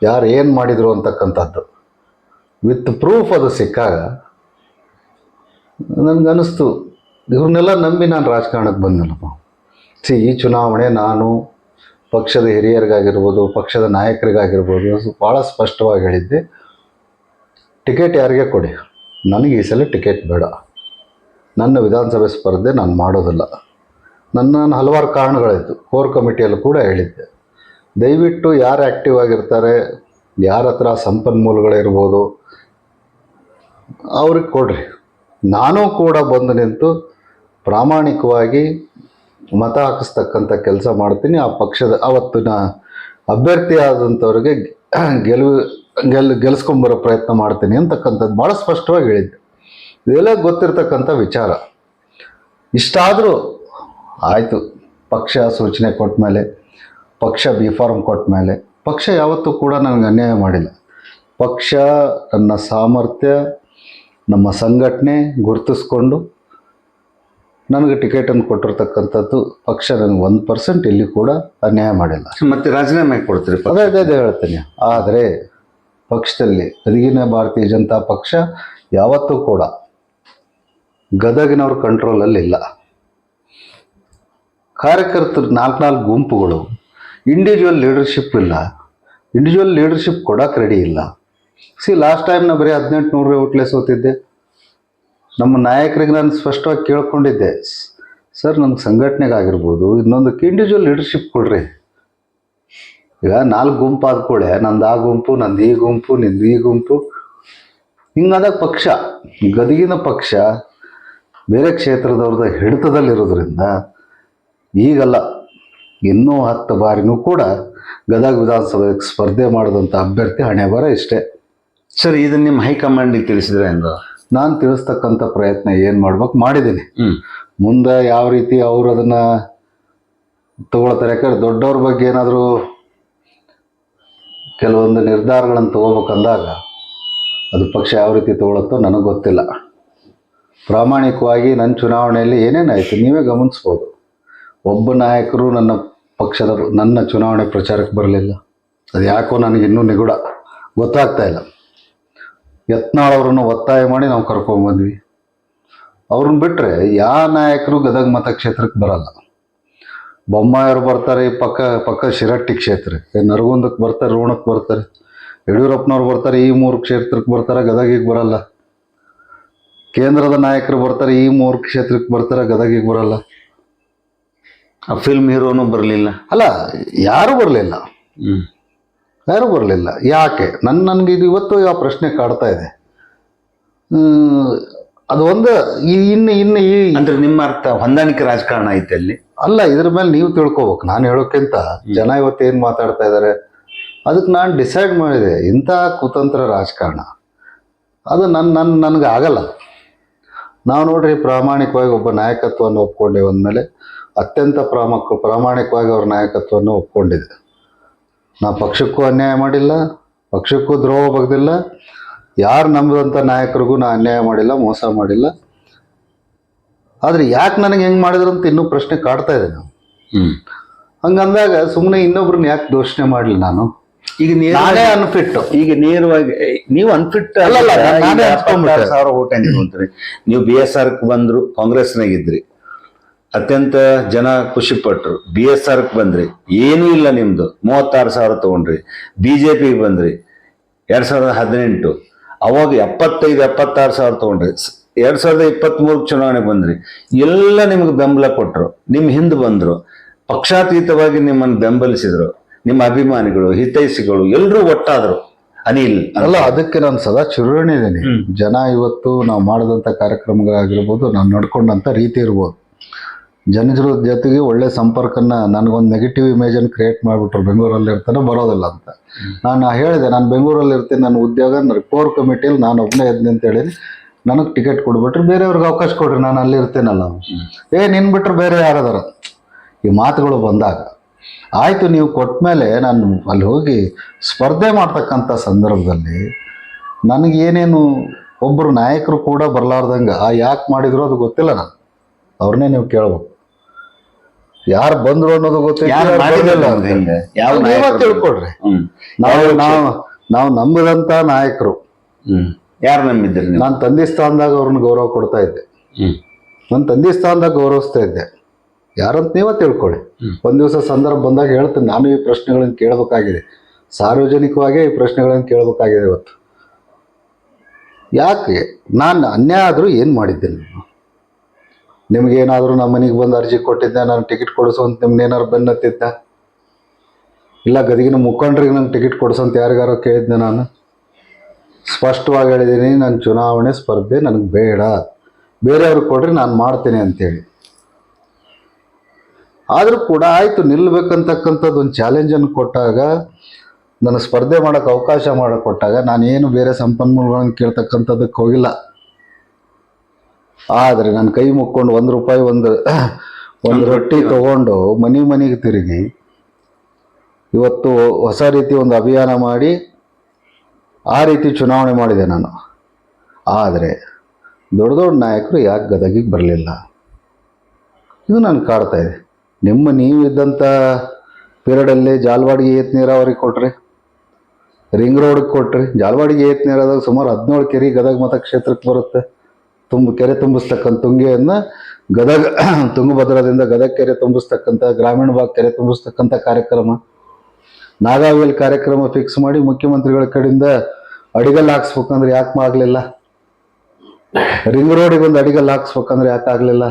ಯಾರು ಏನು ಮಾಡಿದರು ಅಂತಕ್ಕಂಥದ್ದು ವಿತ್ ಪ್ರೂಫ್ ಅದು ಸಿಕ್ಕಾಗ ನನಗನ್ನಿಸ್ತು ಇವ್ರನ್ನೆಲ್ಲ ನಂಬಿ ನಾನು ರಾಜಕಾರಣಕ್ಕೆ ಬಂದಿಲ್ಲಪ್ಪ. ಈ ಚುನಾವಣೆ ನಾನು ಪಕ್ಷದ ಹಿರಿಯರಿಗಾಗಿರ್ಬೋದು, ಪಕ್ಷದ ನಾಯಕರಿಗಾಗಿರ್ಬೋದು ಭಾಳ ಸ್ಪಷ್ಟವಾಗಿ ಹೇಳಿದ್ದೆ, ಟಿಕೆಟ್ ಯಾರಿಗೆ ಕೊಡಿ, ನನಗೆ ಈ ಸಲ ಟಿಕೆಟ್ ಬೇಡ, ನನ್ನ ವಿಧಾನಸಭೆ ಸ್ಪರ್ಧೆ ನಾನು ಮಾಡೋದಿಲ್ಲ. ನನ್ನ ಹಲವಾರು ಕಾರಣಗಳಿತ್ತು, ಕೋರ್ ಕಮಿಟಿಯಲ್ಲಿ ಕೂಡ ಹೇಳಿದ್ದೆ, ದಯವಿಟ್ಟು ಯಾರು ಆ್ಯಕ್ಟಿವ್ ಆಗಿರ್ತಾರೆ, ಯಾರ ಹತ್ರ ಸಂಪನ್ಮೂಲಗಳಿರ್ಬೋದು ಅವ್ರಿಗೆ ಕೊಡ್ರಿ, ನಾನು ಕೂಡ ಬಂದು ನಿಂತು ಪ್ರಾಮಾಣಿಕವಾಗಿ ಮತ ಹಾಕಿಸ್ತಕ್ಕಂಥ ಕೆಲಸ ಮಾಡ್ತೀನಿ. ಆ ಪಕ್ಷದ ಅವತ್ತಿನ ಅಭ್ಯರ್ಥಿ ಆದಂಥವ್ರಿಗೆ ಗೆಲ್ಲಿಸ್ಕೊಂಬರೋ ಪ್ರಯತ್ನ ಮಾಡ್ತೀನಿ ಅಂತಕ್ಕಂಥದ್ದು ಭಾಳ ಸ್ಪಷ್ಟವಾಗಿ ಹೇಳಿದ್ದೆ. ಇದೆಲ್ಲ ಗೊತ್ತಿರ್ತಕ್ಕಂಥ ವಿಚಾರ. ಇಷ್ಟಾದರೂ ಆಯಿತು, ಪಕ್ಷ ಸೂಚನೆ ಕೊಟ್ಟ ಮೇಲೆ, ಪಕ್ಷ ಬಿ ಫಾರ್ಮ್ ಕೊಟ್ಟ ಮೇಲೆ, ಪಕ್ಷ ಯಾವತ್ತೂ ಕೂಡ ನನಗೆ ಅನ್ಯಾಯ ಮಾಡಿಲ್ಲ. ಪಕ್ಷ ನನ್ನ ಸಾಮರ್ಥ್ಯ, ನಮ್ಮ ಸಂಘಟನೆ ಗುರುತಿಸ್ಕೊಂಡು ನನಗೆ ಟಿಕೆಟನ್ನು ಕೊಟ್ಟಿರ್ತಕ್ಕಂಥದ್ದು ಪಕ್ಷ ನನಗೆ 1% ಇಲ್ಲಿ ಕೂಡ ಅನ್ಯಾಯ ಮಾಡಿಲ್ಲ. ಮತ್ತೆ ರಾಜೀನಾಮೆ ಕೊಡ್ತೀರಿ? ಅದೇ ಹೇಳ್ತೀನಿ. ಆದರೆ ಪಕ್ಷದಲ್ಲಿ ಗದಗಿನ ಭಾರತೀಯ ಜನತಾ ಪಕ್ಷ ಯಾವತ್ತೂ ಕೂಡ ಗದಗಿನವ್ರ ಕಂಟ್ರೋಲಲ್ಲಿಲ್ಲ. ಕಾರ್ಯಕರ್ತರು 4 ಗುಂಪುಗಳು, ಇಂಡಿವಿಜುವಲ್ ಲೀಡರ್ಶಿಪ್ ಇಲ್ಲ, ಇಂಡಿವಿಜುವಲ್ ಲೀಡರ್ಶಿಪ್ ಕೊಡೋಕೆ ರೆಡಿ ಇಲ್ಲ. ಲಾಸ್ಟ್ ಟೈಮ್ ನಾ ಬರೀ 1800 ಓಟ್ಲೆ ಸೋತಿದ್ದೆ. ನಮ್ಮ ನಾಯಕರಿಗೆ ನಾನು ಸ್ಪಷ್ಟವಾಗಿ ಕೇಳ್ಕೊಂಡಿದ್ದೆ, ಸರ್ ನಮ್ಗೆ ಸಂಘಟನೆಗಾಗಿರ್ಬೋದು ಇನ್ನೊಂದಕ್ಕೆ ಇಂಡಿವಿಜುವಲ್ ಲೀಡರ್ಶಿಪ್ ಕೊಡ್ರಿ. ಈಗ 4 ಗುಂಪು ಆದ ಕೂಡಲೇ ನಂದು ಆ ಗುಂಪು, ನಂದು ಈ ಗುಂಪು, ನಿಂದು ಈ ಗುಂಪು, ಹಿಂಗಾದಾಗ ಪಕ್ಷ ಗದಗಿನ ಪಕ್ಷ ಬೇರೆ ಕ್ಷೇತ್ರದವ್ರದ ಹಿಡಿತದಲ್ಲಿರೋದ್ರಿಂದ ಈಗಲ್ಲ ಇನ್ನೂ 10 ಬಾರಿನೂ ಕೂಡ ಗದಗ ವಿಧಾನಸಭೆಗೆ ಸ್ಪರ್ಧೆ ಮಾಡಿದಂಥ ಅಭ್ಯರ್ಥಿ ಹಣೆ ಬರ ಇಷ್ಟೇ. ಸರ್ ಇದನ್ನು ನಿಮ್ಮ ಹೈಕಮಾಂಡಿಗೆ ತಿಳಿಸಿದ್ರೆ ಎಂದು ನಾನು ತಿಳಿಸ್ತಕ್ಕಂಥ ಪ್ರಯತ್ನ ಏನು ಮಾಡ್ಬೇಕು ಮಾಡಿದ್ದೀನಿ. ಮುಂದೆ ಯಾವ ರೀತಿ ಅವರು ಅದನ್ನು ತಗೊಳ್ತಾರೆ, ಯಾಕಂದ್ರೆ ದೊಡ್ಡವ್ರ ಬಗ್ಗೆ ಏನಾದರೂ ಕೆಲವೊಂದು ನಿರ್ಧಾರಗಳನ್ನು ತಗೋಬೇಕಂದಾಗ ಅದು ಪಕ್ಷ ಯಾವ ರೀತಿ ತಗೊಳುತ್ತೋ ನನಗೆ ಗೊತ್ತಿಲ್ಲ. ಪ್ರಾಮಾಣಿಕವಾಗಿ ನನ್ನ ಚುನಾವಣೆಯಲ್ಲಿ ಏನೇನಾಯಿತು ನೀವೇ ಗಮನಿಸ್ಬೋದು. ಒಬ್ಬ ನಾಯಕರು ನನ್ನ ಚುನಾವಣೆ ಪ್ರಚಾರಕ್ಕೆ ಬರಲಿಲ್ಲ. ಅದು ಯಾಕೋ ನನಗೆ ಇನ್ನೂ ನಿಗೂಢ ಗೊತ್ತಾಗ್ತಾ ಇಲ್ಲ. ಯತ್ನಾಳ್ ಅವರನ್ನು ಒತ್ತಾಯ ಮಾಡಿ ನಾವು ಕರ್ಕೊಂಡ್ಬಂದ್ವಿ. ಅವ್ರನ್ನ ಬಿಟ್ಟರೆ ಯಾವ ನಾಯಕರು ಗದಗ ಮತಕ್ಷೇತ್ರಕ್ಕೆ ಬರಲ್ಲ. ಬೊಮ್ಮಾಯಿಯವರು ಬರ್ತಾರೆ ಪಕ್ಕ ಶಿರಟ್ಟಿ ಕ್ಷೇತ್ರಕ್ಕೆ, ನರಗುಂದಕ್ಕೆ ಬರ್ತಾರೆ, ರೋಣಕ್ಕೆ ಬರ್ತಾರೆ, ಯಡಿಯೂರಪ್ಪನವ್ರು ಬರ್ತಾರೆ, ಈ 3 ಕ್ಷೇತ್ರಕ್ಕೆ ಬರ್ತಾರೆ, ಗದಗಿಗೆ ಬರಲ್ಲ. ಕೇಂದ್ರದ ನಾಯಕರು ಬರ್ತಾರೆ, ಈ 3 ಕ್ಷೇತ್ರಕ್ಕೆ ಬರ್ತಾರೆ, ಗದಗಿಗೆ ಬರಲ್ಲ. ಆ ಫಿಲ್ಮ್ ಹೀರೋನು ಬರಲಿಲ್ಲ. ಅಲ್ಲ, ಯಾರೂ ಬರಲಿಲ್ಲ. ಯಾಕೆ ನನಗೆ ಇದು ಇವತ್ತು ಯಾವ ಪ್ರಶ್ನೆ ಕಾಡ್ತಾ ಇದೆ. ಅದು ಒಂದು ಇನ್ನು ಈ ಅಂದ್ರೆ ನಿಮ್ಮ ಅರ್ಥ ಹೊಂದಾಣಿಕೆ ರಾಜಕಾರಣ ಐತೆ ಅಲ್ಲಿ. ಅಲ್ಲ, ಇದ್ರ ಮೇಲೆ ನೀವು ತಿಳ್ಕೊಬೇಕು. ನಾನು ಹೇಳೋಕ್ಕಿಂತ ಜನ ಇವತ್ತು ಏನು ಮಾತಾಡ್ತಾ ಇದ್ದಾರೆ ಅದಕ್ಕೆ ನಾನು ಡಿಸೈಡ್ ಮಾಡಿದೆ, ಇಂಥ ಕುತಂತ್ರ ರಾಜಕಾರಣ ಅದು ನನಗೆ ಆಗಲ್ಲ. ನಾವು ನೋಡ್ರಿ ಪ್ರಾಮಾಣಿಕವಾಗಿ ಒಬ್ಬ ನಾಯಕತ್ವವನ್ನು ಒಪ್ಕೊಂಡೇವೆ ಅಂದಮೇಲೆ ಅತ್ಯಂತ ಪ್ರಾಮಾಣಿಕವಾಗಿ ಅವ್ರ ನಾಯಕತ್ವವನ್ನು ಒಪ್ಕೊಂಡಿದೆ. ನಾ ಪಕ್ಷಕ್ಕೂ ಅನ್ಯಾಯ ಮಾಡಿಲ್ಲ, ಪಕ್ಷಕ್ಕೂ ದ್ರೋಹ ಬಗ್ದಿಲ್ಲ, ಯಾರು ನಂಬಿದಂಥ ನಾಯಕರಿಗೂ ನಾ ಅನ್ಯಾಯ ಮಾಡಿಲ್ಲ, ಮೋಸ ಮಾಡಿಲ್ಲ. ಆದರೆ ಯಾಕೆ ನನಗೆ ಹೆಂಗೆ ಮಾಡಿದ್ರು ಅಂತ ಇನ್ನೂ ಪ್ರಶ್ನೆ ಕಾಡ್ತಾ ಇದೆ ನಾವು. ಹಂಗಂದಾಗ ಸುಮ್ಮನೆ ಇನ್ನೊಬ್ರನ್ನ ಯಾಕೆ ದೋಷಣೆ ಮಾಡಲಿ ನಾನು? ಈಗ ನಾನೇ ಅನ್ಫಿಟ್. ಈಗ ನೇರವಾಗಿ ನೀವು ಅನ್ಫಿಟ್ ನಾನೇ ಅನ್ಸ್ಕೊಂಡ್ಬಿಟ್ಟೆ. 1000 ಓಟ್ ಅಂತೀರಿ. ನೀವು BSR ಬಂದ್ರು, ಕಾಂಗ್ರೆಸ್ನಾಗಿದ್ರಿ, ಅತ್ಯಂತ ಜನ ಖುಷಿ ಪಟ್ರು. BSR ಬಂದ್ರಿ, ಏನೂ ಇಲ್ಲ ನಿಮ್ದು, 36,000 ತಗೊಂಡ್ರಿ. BJPಗೆ ಬಂದ್ರಿ 2018, ಅವಾಗ 76,000 ತಗೊಂಡ್ರಿ. 2023 ಚುನಾವಣೆ ಬಂದ್ರಿ, ಎಲ್ಲ ನಿಮ್ಗೆ ಬೆಂಬಲ ಕೊಟ್ಟರು, ನಿಮ್ಮ ಹಿಂದೆ ಬಂದ್ರು, ಪಕ್ಷಾತೀತವಾಗಿ ನಿಮ್ಮನ್ನು ಬೆಂಬಲಿಸಿದ್ರು. ನಿಮ್ಮ ಅಭಿಮಾನಿಗಳು, ಹಿತೈಷಿಗಳು ಎಲ್ಲರೂ ಒಟ್ಟಾದ್ರು. ಅನಿಲ್ ಅಲ್ಲ, ಅದಕ್ಕೆ ನಾನು ಸದಾ ಚಿರುಣಿ ಇದ್ದೀನಿ. ಜನ ಇವತ್ತು ನಾವು ಮಾಡಿದಂಥ ಕಾರ್ಯಕ್ರಮಗಳಾಗಿರ್ಬೋದು, ನಾವು ನಡ್ಕೊಂಡಂಥ ರೀತಿ ಇರ್ಬೋದು, ಜನರ ಜೊತೆಗೆ ಒಳ್ಳೆ ಸಂಪರ್ಕನ, ನನಗೊಂದು ನೆಗೆಟಿವ್ ಇಮೇಜನ್ನು ಕ್ರಿಯೇಟ್ ಮಾಡಿಬಿಟ್ರು. ಬೆಂಗಳೂರಲ್ಲಿ ಇರ್ತಾನೆ, ಬರೋದಿಲ್ಲ ಅಂತ ನಾನು ಹೇಳಿದೆ. ನಾನು ಬೆಂಗಳೂರಲ್ಲಿ ಇರ್ತೀನಿ, ನನ್ನ ಉದ್ಯೋಗ ಕೋರ್ ಕಮಿಟಿಯಲ್ಲಿ ನಾನು ಒಬ್ಬನೇ ಇದ್ದೀನಿ ಅಂತ ಹೇಳೀನಿ. ನನಗೆ ಟಿಕೆಟ್ ಕೊಡ್ಬಿಟ್ರಿ, ಬೇರೆಯವ್ರಿಗೆ ಅವಕಾಶ ಕೊಡ್ರಿ, ನಾನು ಅಲ್ಲಿ ಇರ್ತೇನಲ್ಲ. ನಿನ್ ಬಿಟ್ರೆ ಬೇರೆ ಯಾರದಾರ? ಈ ಮಾತುಗಳು ಬಂದಾಗ ಆಯಿತು, ನೀವು ಕೊಟ್ಟ ಮೇಲೆ ನಾನು ಅಲ್ಲಿ ಹೋಗಿ ಸ್ಪರ್ಧೆ ಮಾಡ್ತಕ್ಕಂಥ ಸಂದರ್ಭದಲ್ಲಿ ನನಗೇನೇನು ಒಬ್ಬರು ನಾಯಕರು ಕೂಡ ಬರಲಾರ್ದಂಗೆ ಯಾಕೆ ಮಾಡಿದ್ರು ಅದು ಗೊತ್ತಿಲ್ಲ. ನಾನು ಅವ್ರನ್ನೇ ನೀವು ಕೇಳ್ಬೇಕು, ಯಾರು ಬಂದ್ರು ಅನ್ನೋದು ಗೊತ್ತಿಲ್ಲ. ತಿಳ್ಕೊಡ್ರಿ. ನಾವು ನಂಬಿದಂಥ ನಾಯಕರು ಯಾರು ನಂಬಿದ್ರಿ? ನಾನು ತಂದೆ ಸ್ಥಾನದಾಗ ಅವ್ರನ್ನ ಗೌರವ ಕೊಡ್ತಾ ಇದ್ದೆ, ನನ್ನ ತಂದೆ ಸ್ಥಾನದಾಗ ಗೌರವಿಸ್ತಾ ಇದ್ದೆ. ಯಾರಂತ ನೀವೇ ತಿಳ್ಕೊಳ್ಳಿ. ಒಂದು ದಿವಸ ಸಂದರ್ಭ ಬಂದಾಗ ಹೇಳ್ತೀನಿ, ನಾನು ಈ ಪ್ರಶ್ನೆಗಳನ್ನು ಕೇಳಬೇಕಾಗಿದೆ, ಸಾರ್ವಜನಿಕವಾಗಿ ಈ ಪ್ರಶ್ನೆಗಳನ್ನು ಕೇಳಬೇಕಾಗಿದೆ. ಇವತ್ತು ಯಾಕೆ ನಾನು ಅನ್ಯಾಯ ಆದರೂ ಏನು ಮಾಡಿದ್ದೇನೆ? ನಿಮಗೇನಾದರೂ ನಮ್ಮ ಮನೆಗೆ ಬಂದು ಅರ್ಜಿ ಕೊಟ್ಟಿದ್ದೆ, ನಾನು ಟಿಕೆಟ್ ಕೊಡಿಸೋಂತ ನಿಮ್ನೇನಾದ್ರು ಬೆನ್ನತ್ತಿದ್ದ? ಇಲ್ಲ ಗದಗಿನ ಮುಖಂಡ್ರಿಗೆ ನಂಗೆ ಟಿಕೆಟ್ ಕೊಡಿಸೋಂತ ಯಾರಿಗಾರೋ ಕೇಳಿದ್ದೆ? ನಾನು ಸ್ಪಷ್ಟವಾಗಿ ಹೇಳಿದ್ದೀನಿ, ನನ್ನ ಚುನಾವಣೆ ಸ್ಪರ್ಧೆ ನನಗೆ ಬೇಡ, ಬೇರೆಯವ್ರಿಗೆ ಕೊಡ್ರಿ, ನಾನು ಮಾಡ್ತೇನೆ ಅಂತೇಳಿ. ಆದರೂ ಕೂಡ ಆಯಿತು, ನಿಲ್ಲಬೇಕಂತಕ್ಕಂಥದ್ದು ಒಂದು ಚಾಲೆಂಜನ್ನು ಕೊಟ್ಟಾಗ, ನನ್ನ ಸ್ಪರ್ಧೆ ಮಾಡೋಕ್ಕೆ ಅವಕಾಶ ಮಾಡಿಕೊಟ್ಟಾಗ ನಾನೇನು ಬೇರೆ ಸಂಪನ್ಮೂಲಗಳನ್ನು ಕೇಳ್ತಕ್ಕಂಥದ್ದಕ್ಕೆ ಹೋಗಿಲ್ಲ. ಆದರೆ ನನ್ನ ಕೈ ಮುಕ್ಕೊಂಡು ₹1 ಒಂದು ರೊಟ್ಟಿ ತೊಗೊಂಡು ಮನೆಗೆ ತಿರುಗಿ ಇವತ್ತು ಹೊಸ ರೀತಿ ಒಂದು ಅಭಿಯಾನ ಮಾಡಿ ಆ ರೀತಿ ಚುನಾವಣೆ ಮಾಡಿದೆ ನಾನು. ಆದರೆ ದೊಡ್ಡ ದೊಡ್ಡ ನಾಯಕರು ಯಾಕೆ ಗದಗಿಗೆ ಬರಲಿಲ್ಲ? ಇದು ನನಗೆ ಕಾಡ್ತಾ ಇದೆ. ನೀವಿದ್ದಂಥ ಪೀರಿಯಡಲ್ಲಿ ಜಾಲವಾಡಿಗೆ ಏತ್ ನೀರಾವರಿ ಕೊಟ್ರಿ, ರಿಂಗ್ ರೋಡ್ಗೆ ಕೊಟ್ರಿ. ಜಾಲವಾಡಿಗೆ ಏತ್ ನೀರಾದಾಗ ಸುಮಾರು 17 ಕೆರೆ ಗದಗ ಮತಕ್ಷೇತ್ರಕ್ಕೆ ಬರುತ್ತೆ. ಕೆರೆ ತುಂಬಿಸ್ತಕ್ಕಂಥ ತುಂಗೆಯನ್ನು ಗದಗ ತುಂಗಭದ್ರದಿಂದ ಗದಗ ಕೆರೆ ತುಂಬಿಸ್ತಕ್ಕಂಥ, ಗ್ರಾಮೀಣ ಭಾಗ ಕೆರೆ ತುಂಬಿಸ್ತಕ್ಕಂಥ ಕಾರ್ಯಕ್ರಮ, ನಾಗಾವೇಲ್ ಕಾರ್ಯಕ್ರಮ ಫಿಕ್ಸ್ ಮಾಡಿ ಮುಖ್ಯಮಂತ್ರಿಗಳ ಕಡೆಯಿಂದ ಅಡಿಗಲ್ಲು ಹಾಕ್ಸ್ಬೇಕಂದ್ರೆ ಯಾಕೆ ಆಗಲಿಲ್ಲ? ರಿಂಗ್ ರೋಡಿಗೆ ಒಂದು ಅಡಿಗಲ್ಲು ಹಾಕ್ಸ್ಬೇಕಂದ್ರೆ ಯಾಕೆ ಆಗಲಿಲ್ಲ?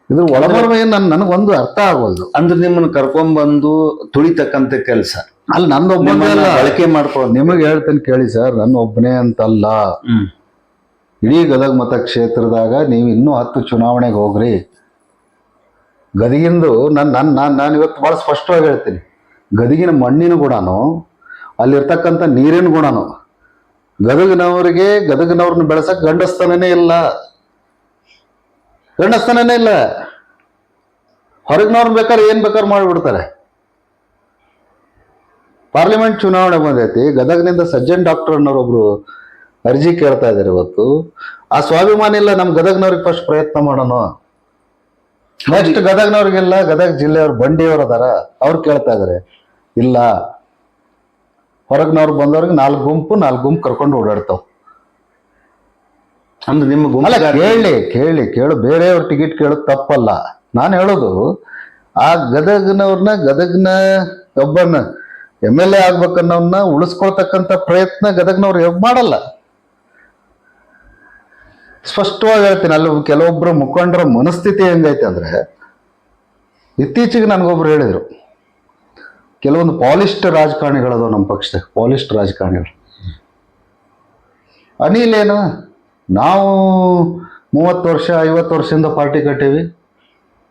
ಇದ್ರ ಒಳಬರ್ಮ ಏನು ನನಗೊಂದು ಅರ್ಥ ಆಗೋದು. ಅಂದ್ರೆ ನಿಮ್ಮನ್ನು ಕರ್ಕೊಂಡ್ಬಂದು ತುಳಿತಕ್ಕಂಥ ಕೆಲಸ ಅಲ್ಲಿ ನನ್ನೊಬ್ಬನೇ ಬಳಕೆ ಮಾಡ್ಕೊಂಡು. ನಿಮಗೆ ಹೇಳ್ತೇನೆ ಕೇಳಿ ಸರ್, ನನ್ನ ಒಬ್ಬನೇ ಅಂತಲ್ಲ, ಇಡೀ ಗದಗ ಮತಕ್ಷೇತ್ರದಾಗ ನೀವು ಇನ್ನೂ 10 ಚುನಾವಣೆಗೆ ಹೋಗ್ರಿ. ಗದಗಿಂದು ನಾನು ಇವತ್ತು ಭಾಳ ಸ್ಪಷ್ಟವಾಗಿ ಹೇಳ್ತೀನಿ, ಗದಗಿನ ಮಣ್ಣಿನ ಗುಣನೂ ಅಲ್ಲಿರ್ತಕ್ಕಂಥ ನೀರಿನ ಗುಣನೂ ಗದಗಿನವ್ರನ್ನ ಬೆಳೆಸಕ್ಕೆ ಗಂಡಸ್ಥಾನನೇ ಇಲ್ಲ. ಹೊರಗಿನವ್ರನ್ನ ಬೇಕಾದ್ರೆ ಏನು ಬೇಕಾದ್ರೆ ಮಾಡಿಬಿಡ್ತಾರೆ. ಪಾರ್ಲಿಮೆಂಟ್ ಚುನಾವಣೆ ಬಂದೈತಿ, ಗದಗನಿಂದ ಸಜ್ಜನ್ ಡಾಕ್ಟರ್ ಅನ್ನೋರೊಬ್ರು ಅರ್ಜಿ ಕೇಳ್ತಾ ಇದ್ದಾರೆ. ಇವತ್ತು ಆ ಸ್ವಾಭಿಮಾನ ಇಲ್ಲ, ನಮ್ಮ ಗದಗ್ನವ್ರಿಗೆ ಫಸ್ಟ್ ಪ್ರಯತ್ನ ಮಾಡೋಣ. ನೆಕ್ಸ್ಟ್ ಗದಗ್ನವ್ರಿಗೆಲ್ಲ ಗದಗ ಜಿಲ್ಲೆಯವ್ರು ಬಂಡಿಯವ್ರು ಅದಾರ, ಅವ್ರು ಕೇಳ್ತಾ ಇದಾರೆ. ಇಲ್ಲ, ಹೊರಗಿನವ್ರು ಬಂದವ್ರಿಗೆ 4 ಗುಂಪು ಕರ್ಕೊಂಡು ಓಡಾಡ್ತಾವ. ಅಂದ್ರೆ ನಿಮ್ಮ ಕೇಳು, ಬೇರೆಯವ್ರ ಟಿಕೆಟ್ ಕೇಳೋದು ತಪ್ಪಲ್ಲ. ನಾನು ಹೇಳೋದು ಆ ಗದಗ್ನ ಒಬ್ಬನ MLA ಆಗ್ಬೇಕನ್ನೋನ್ನ ಉಳಿಸ್ಕೊಳ್ತಕ್ಕಂಥ ಪ್ರಯತ್ನ ಗದಗ್ನವ್ರು ಮಾಡಲ್ಲ. ಸ್ಪಷ್ಟವಾಗಿ ಹೇಳ್ತೀನಿ. ಅಲ್ಲಿ ಕೆಲವೊಬ್ಬರು ಮುಖಂಡರ ಮನಸ್ಥಿತಿ ಹೆಂಗೈತೆ ಅಂದ್ರೆ, ಇತ್ತೀಚೆಗೆ ನನಗೊಬ್ರು ಹೇಳಿದರು, ಕೆಲವೊಂದು ಪಾಲಿಸ್ಟ್ ರಾಜಕಾರಣಿಗಳದು ನಮ್ಮ ಪಕ್ಷದಾಗ, ಪಾಲಿಸ್ಟ್ ರಾಜಕಾರಣಿಗಳು ಅನಿಲ್ ಏನು, ನಾವು 30 ವರ್ಷ 50 ವರ್ಷದಿಂದ ಪಾರ್ಟಿ ಕಟ್ಟೀವಿ.